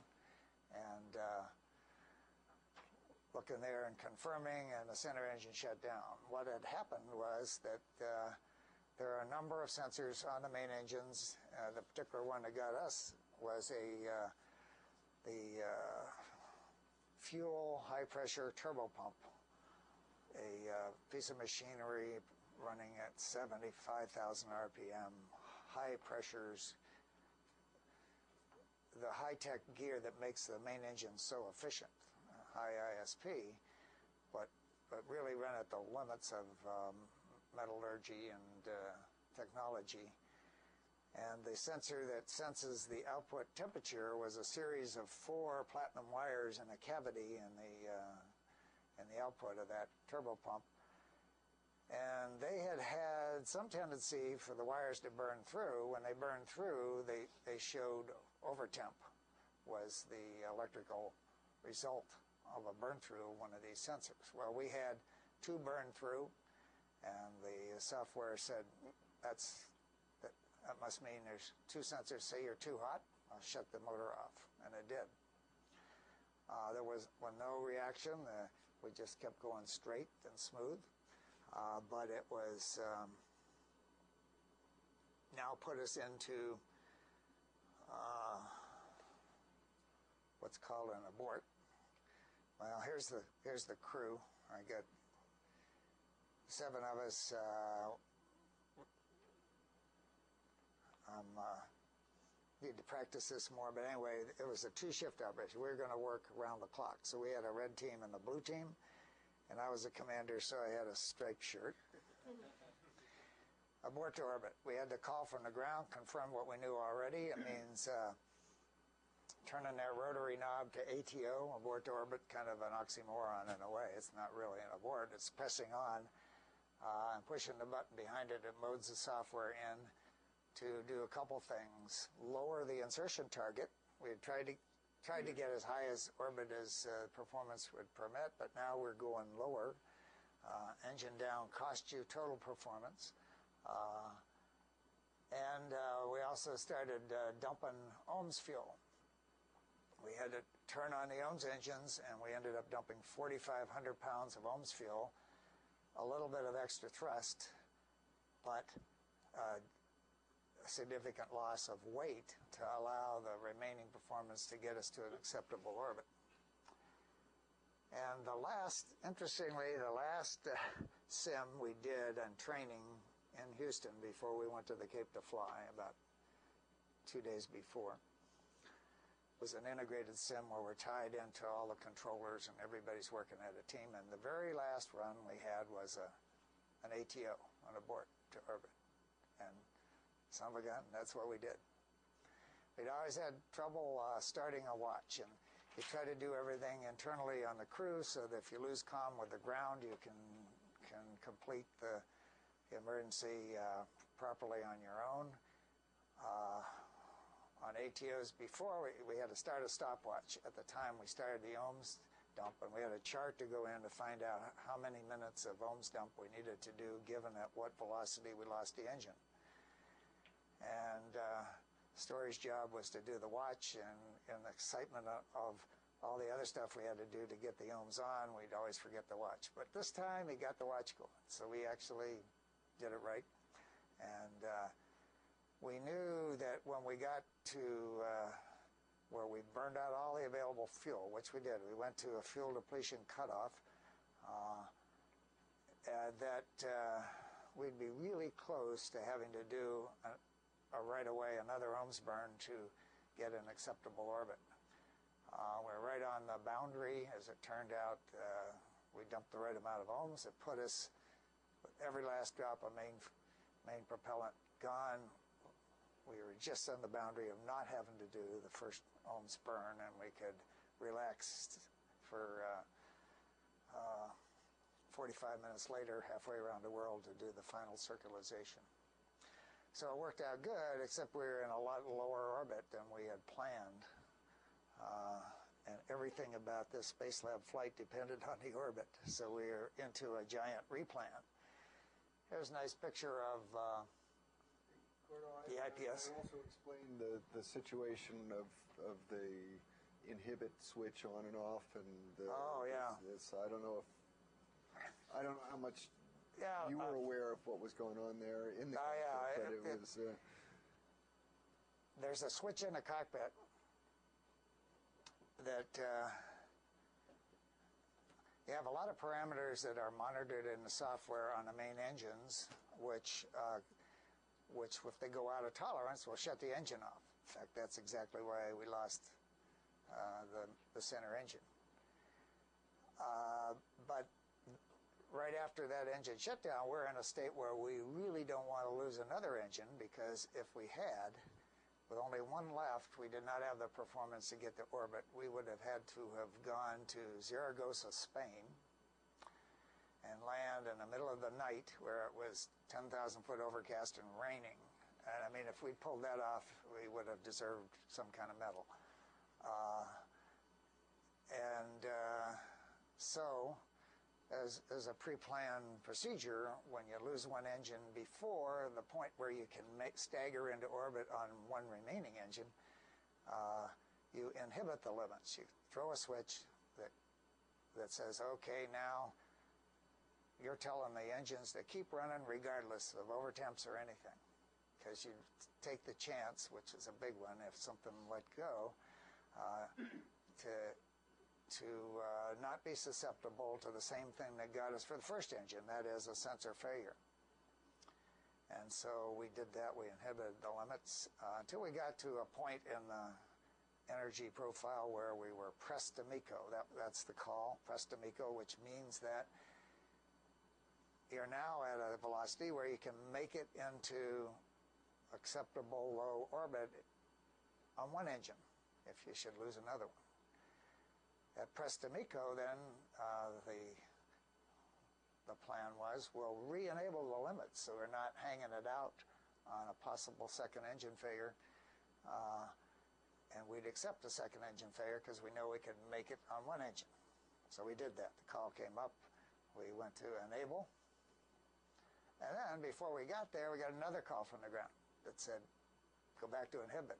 And looking there and confirming, and the center engine shut down. What had happened was that there are a number of sensors on the main engines. The particular one that got us was the fuel high-pressure turbo pump, a piece of machinery running at 75,000 RPM, high pressures, the high-tech gear that makes the main engine so efficient, high ISP, but really run at the limits of metallurgy and technology. And the sensor that senses the output temperature was a series of 4 platinum wires in a cavity in the output of that turbo pump. And they had some tendency for the wires to burn through. When they burned through, they showed overtemp was the electrical result of a burn through of one of these sensors. Well, we had 2 burn through, and the software said, that must mean there's 2 sensors say you're too hot. I'll shut the motor off, and it did. There was no reaction. We just kept going straight and smooth. But it was now put us into what's called an abort. Well, here's the crew. I got 7 of us. Need to practice this more, but anyway, it was a 2-shift operation. We were going to work around the clock. So we had a red team and the blue team, and I was a commander, so I had a striped shirt. abort to orbit. We had to call from the ground, confirm what we knew already. It means turning that rotary knob to ATO, abort to orbit, kind of an oxymoron in a way. It's not really an abort. It's pressing on and pushing the button behind it. It modes the software in to do a couple things. Lower the insertion target. We had tried to get as high as orbit as performance would permit, but now we're going lower. Engine down cost you total performance. And we also started dumping OMS fuel. We had to turn on the OMS engines, and we ended up dumping 4,500 pounds of OMS fuel, a little bit of extra thrust, but a significant loss of weight to allow the remaining performance to get us to an acceptable orbit. And interestingly, the last sim we did on training in Houston before we went to the Cape to fly, about 2 days before, was an integrated sim where we're tied into all the controllers and everybody's working at a team. And the very last run we had was an ATO, an abort to orbit. And son of a gun, that's what we did. We'd always had trouble starting a watch, and you try to do everything internally on the crew so that if you lose comm with the ground, you can complete the emergency properly on your own. On ATOs before, we had to start a stopwatch. At the time we started the OMS dump, and we had a chart to go in to find out how many minutes of OMS dump we needed to do given at what velocity we lost the engine. And Story's job was to do the watch, and in the excitement of all the other stuff we had to do to get the OMS on, we'd always forget the watch. But this time he got the watch going, so we actually did it right. And we knew that when we got to where we burned out all the available fuel, which we did, we went to a fuel depletion cutoff, that we'd be really close to having to do right away another OMS burn to get an acceptable orbit. We're right on the boundary. As it turned out, we dumped the right amount of OMS. It put us, with every last drop of main propellant gone, we were just on the boundary of not having to do the first OMS burn, and we could relax for 45 minutes later, halfway around the world, to do the final circularization. So it worked out good, except we were in a lot lower orbit than we had planned. And everything about this Spacelab flight depended on the orbit, so we were into a giant replan. Here's a nice picture of the IPS. I also explained the situation of the inhibit switch on and off, and I don't know how much you were aware of what was going on there in the cockpit, but it was. There's a switch in the cockpit that you have a lot of parameters that are monitored in the software on the main engines, which if they go out of tolerance, will shut the engine off. In fact, that's exactly why we lost the center engine. But right after that engine shutdown, we're in a state where we really don't want to lose another engine, because if we had, with only one left, we did not have the performance to get to orbit. We would have had to have gone to Zaragoza, Spain, and land in the middle of the night where it was 10,000 foot overcast and raining. And I mean, if we pulled that off, we would have deserved some kind of medal. So, as a pre-planned procedure, when you lose one engine before the point where you can stagger into orbit on one remaining engine, you inhibit the limits. You throw a switch that says, okay, now you're telling the engines to keep running regardless of overtemps or anything, because you take the chance, which is a big one if something let go, to not be susceptible to the same thing that got us for the first engine, that is a sensor failure. And so we did that. We inhibited the limits until we got to a point in the energy profile where we were pressed to MECO. That's the call, pressed to MECO, which means that you're now at a velocity where you can make it into acceptable low orbit on one engine if you should lose another one. At Prestamico, then, the plan was we'll re-enable the limits so we're not hanging it out on a possible second engine failure, and we'd accept a second engine failure because we know we could make it on one engine. So we did that. The call came up, we went to enable, and then before we got there, we got another call from the ground that said, go back to inhibit.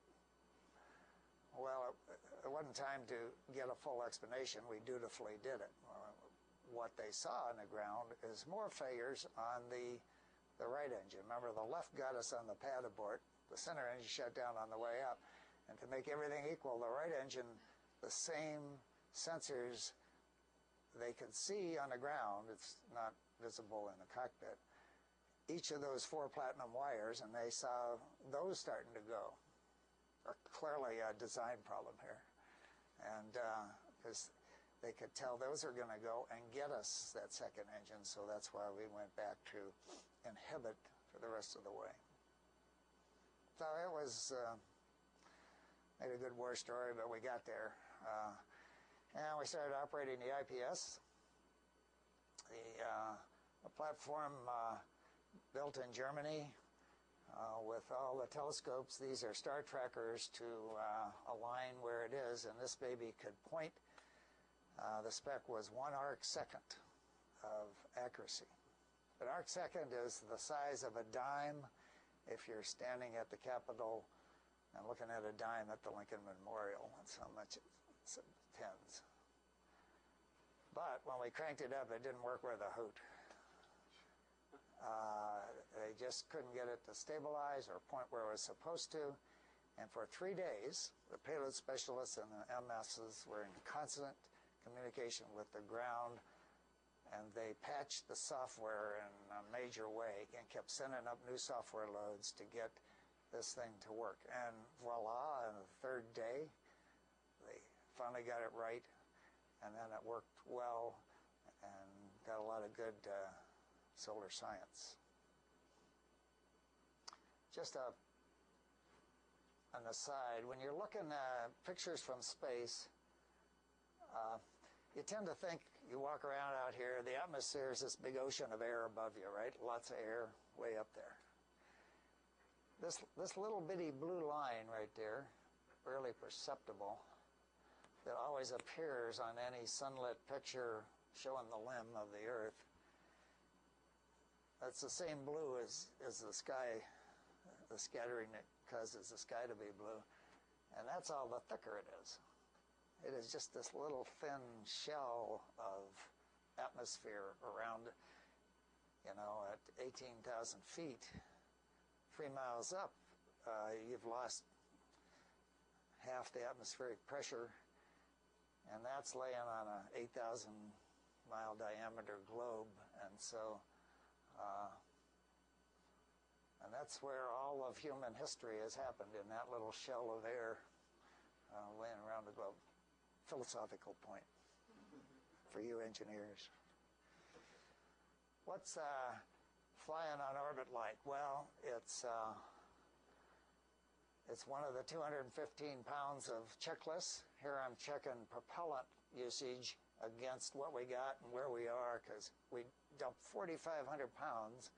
Well, it wasn't time to get a full explanation. We dutifully did it. What they saw on the ground is more failures on the right engine. Remember, the left got us on the pad abort. The center engine shut down on the way up. And to make everything equal, the right engine, the same sensors they could see on the ground, it's not visible in the cockpit, each of those 4 platinum wires, and they saw those starting to go. Clearly a design problem here. And because they could tell those are going to go and get us that second engine, so that's why we went back to inhibit for the rest of the way. So it was made a good war story, but we got there. And we started operating the IPS. The platform built in Germany with all the telescopes. These are star trackers to align where it is, and this baby could point. The spec was 1 arc second of accuracy. An arc second is the size of a dime if you're standing at the Capitol and looking at a dime at the Lincoln Memorial. That's how much it tends. But when we cranked it up, it didn't work worth a hoot. They just couldn't get it to stabilize or point where it was supposed to. And for 3 days, the payload specialists and the MSs were in constant communication with the ground, and they patched the software in a major way and kept sending up new software loads to get this thing to work. And voila, on the 3rd day, they finally got it right, and then it worked well and got a lot of good solar science. Just an aside, when you're looking at pictures from space, you tend to think, you walk around out here, the atmosphere is this big ocean of air above you, right? Lots of air way up there. This little bitty blue line right there, barely perceptible, that always appears on any sunlit picture showing the limb of the Earth, that's the same blue as the sky, the scattering that causes the sky to be blue. And that's all the thicker it is. It is just this little thin shell of atmosphere around, at 18,000 feet, 3 miles up, you've lost half the atmospheric pressure, and that's laying on a 8,000 mile diameter globe. And so, and that's where all of human history has happened, in that little shell of air laying around the globe. Philosophical point for you engineers. What's flying on orbit like? Well, it's one of the 215 pounds of checklists. Here I'm checking propellant usage against what we got and where we are, because we dumped 4,500 pounds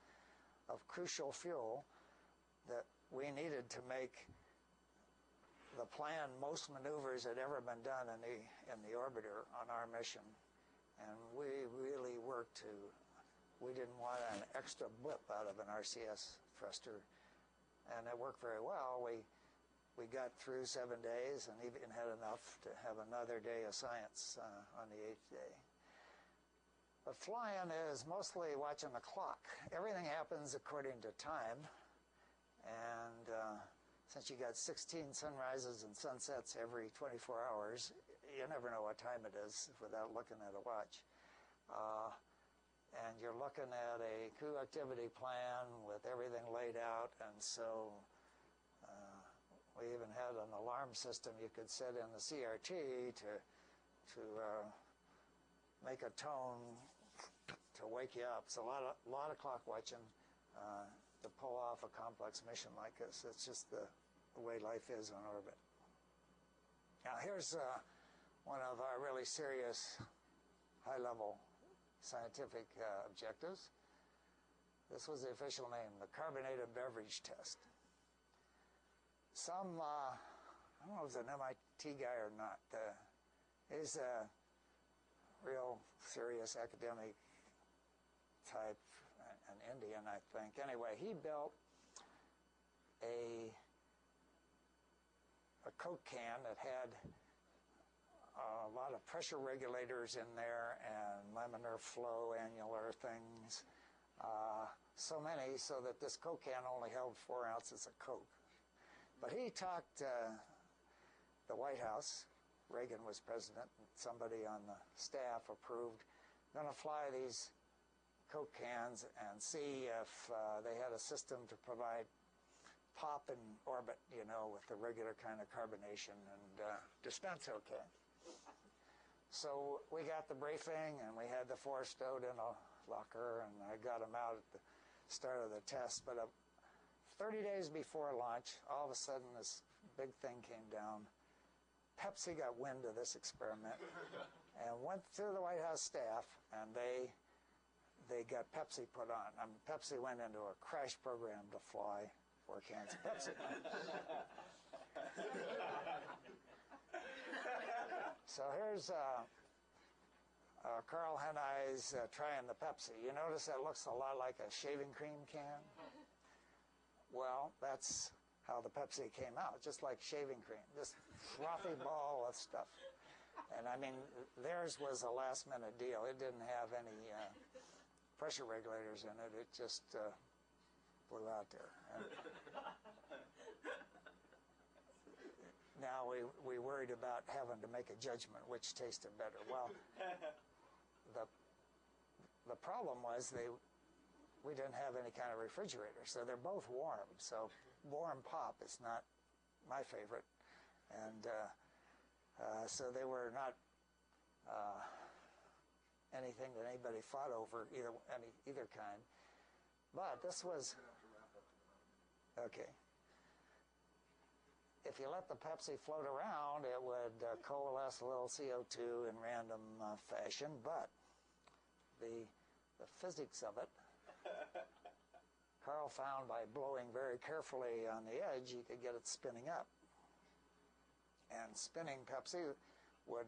of crucial fuel that we needed to make the planned most maneuvers had ever been done in the orbiter on our mission. And we really worked we didn't want an extra blip out of an RCS thruster, and it worked very well. We got through 7 days and even had enough to have another day of science on the 8th day. But flying is mostly watching the clock. Everything happens according to time, and since you got 16 sunrises and sunsets every 24 hours, you never know what time it is without looking at a watch. And you're looking at a crew activity plan with everything laid out, and so we even had an alarm system you could set in the CRT to make a tone to wake you up. It's a lot of clock watching to pull off a complex mission like this. It's just the way life is on orbit. Now here's one of our really serious high-level scientific objectives. This was the official name, the carbonated beverage test. Some, I don't know if it's an MIT guy or not, he's a real serious academic type, an Indian, I think. Anyway, he built a Coke can that had a lot of pressure regulators in there and laminar flow annular things. So many so that this Coke can only held 4 ounces of Coke. But he talked the White House. Reagan was president. Somebody on the staff approved, going to fly these Coke cans and see if they had a system to provide pop in orbit, you know, with the regular kind of carbonation and dispense okay. So we got the briefing and we had the 4 stowed in a locker, and I got them out at the start of the test. But 30 days before launch, all of a sudden this big thing came down. Pepsi got wind of this experiment and went to the White House staff, and they got Pepsi put on. Pepsi went into a crash program to fly 4 cans of Pepsi. So here's Carl Henneis trying the Pepsi. You notice that looks a lot like a shaving cream can? Well, that's how the Pepsi came out, just like shaving cream, this frothy ball of stuff. And I mean, theirs was a last-minute deal. It didn't have any pressure regulators in it. It just blew out there. And now we worried about having to make a judgment which tasted better. Well, the problem was we didn't have any kind of refrigerator, so they're both warm. So warm pop is not my favorite, and so they were not anything that anybody fought over either kind. But this was okay. If you let the Pepsi float around, it would coalesce a little CO2 in random fashion, but the physics of it, Carl found by blowing very carefully on the edge, you could get it spinning up. And spinning Pepsi would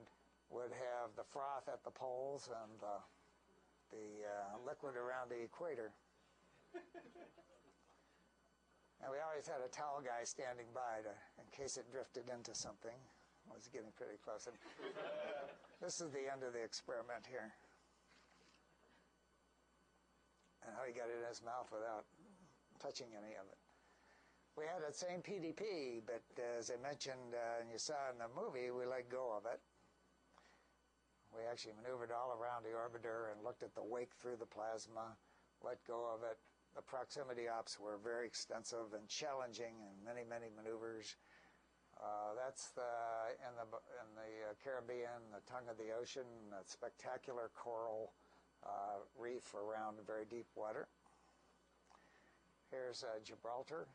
have the froth at the poles and the liquid around the equator. And we always had a towel guy standing by in case it drifted into something. It was getting pretty close. And this is the end of the experiment here. And how he got it in his mouth without touching any of it. We had that same PDP, but as I mentioned and you saw in the movie, we let go of it. We actually maneuvered all around the orbiter and looked at the wake through the plasma, let go of it. The proximity ops were very extensive and challenging in many, many maneuvers. That's in the Caribbean, the tongue of the ocean, a spectacular coral reef around very deep water. Here's Gibraltar.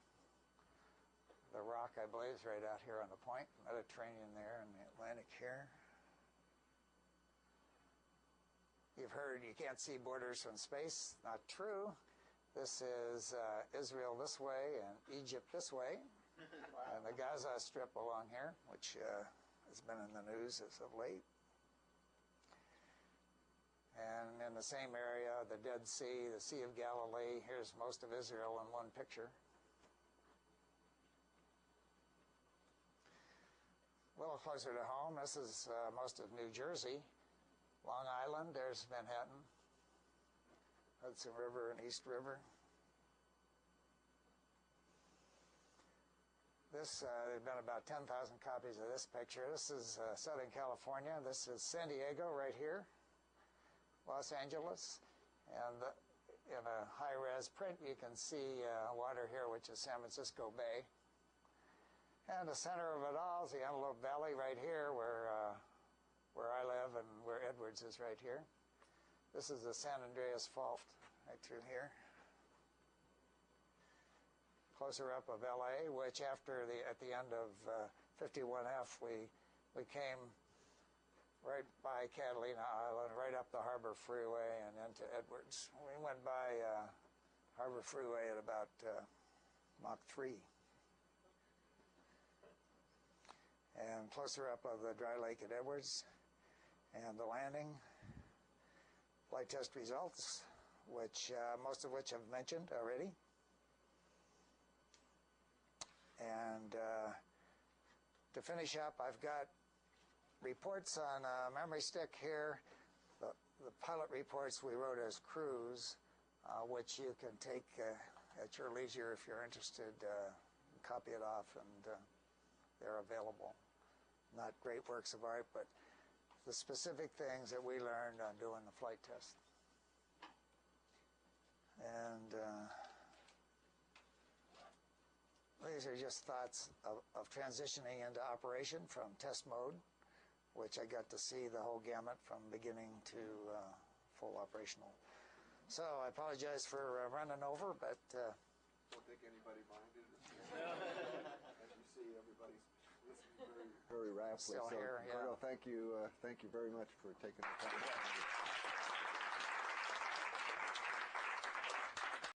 The rock, I believe, is right out here on the point. Mediterranean there and the Atlantic here. You've heard you can't see borders from space. Not true. This is Israel this way and Egypt this way. And the Gaza Strip along here, which has been in the news as of late. And in the same area, the Dead Sea, the Sea of Galilee. Here's most of Israel in one picture. A little closer to home, this is most of New Jersey. Long Island, there's Manhattan. Hudson River and East River. There's been about 10,000 copies of this picture. This is Southern California. This is San Diego right here. Los Angeles. And in a high-res print, you can see water here, which is San Francisco Bay. And the center of it all is the Antelope Valley right here, where I live and where Edwards is right here. This is the San Andreas Fault right through here. Closer up of LA, which at the end of 51F, we came right by Catalina Island, right up the Harbor Freeway and into Edwards. We went by Harbor Freeway at about Mach 3. And closer up of the dry lake at Edwards, and the landing, flight test results, which most of which I've mentioned already. And to finish up, I've got reports on a memory stick here, the pilot reports we wrote as crews, which you can take at your leisure if you're interested, copy it off, and they're available. Not great works of art, but the specific things that we learned on doing the flight test. And these are just thoughts of transitioning into operation from test mode, which I got to see the whole gamut from beginning to full operational. So I apologize for running over, but Don't think anybody minded. As you see, everybody's listening very rapidly. Still here, yeah. Ricardo, thank you very much for taking the time.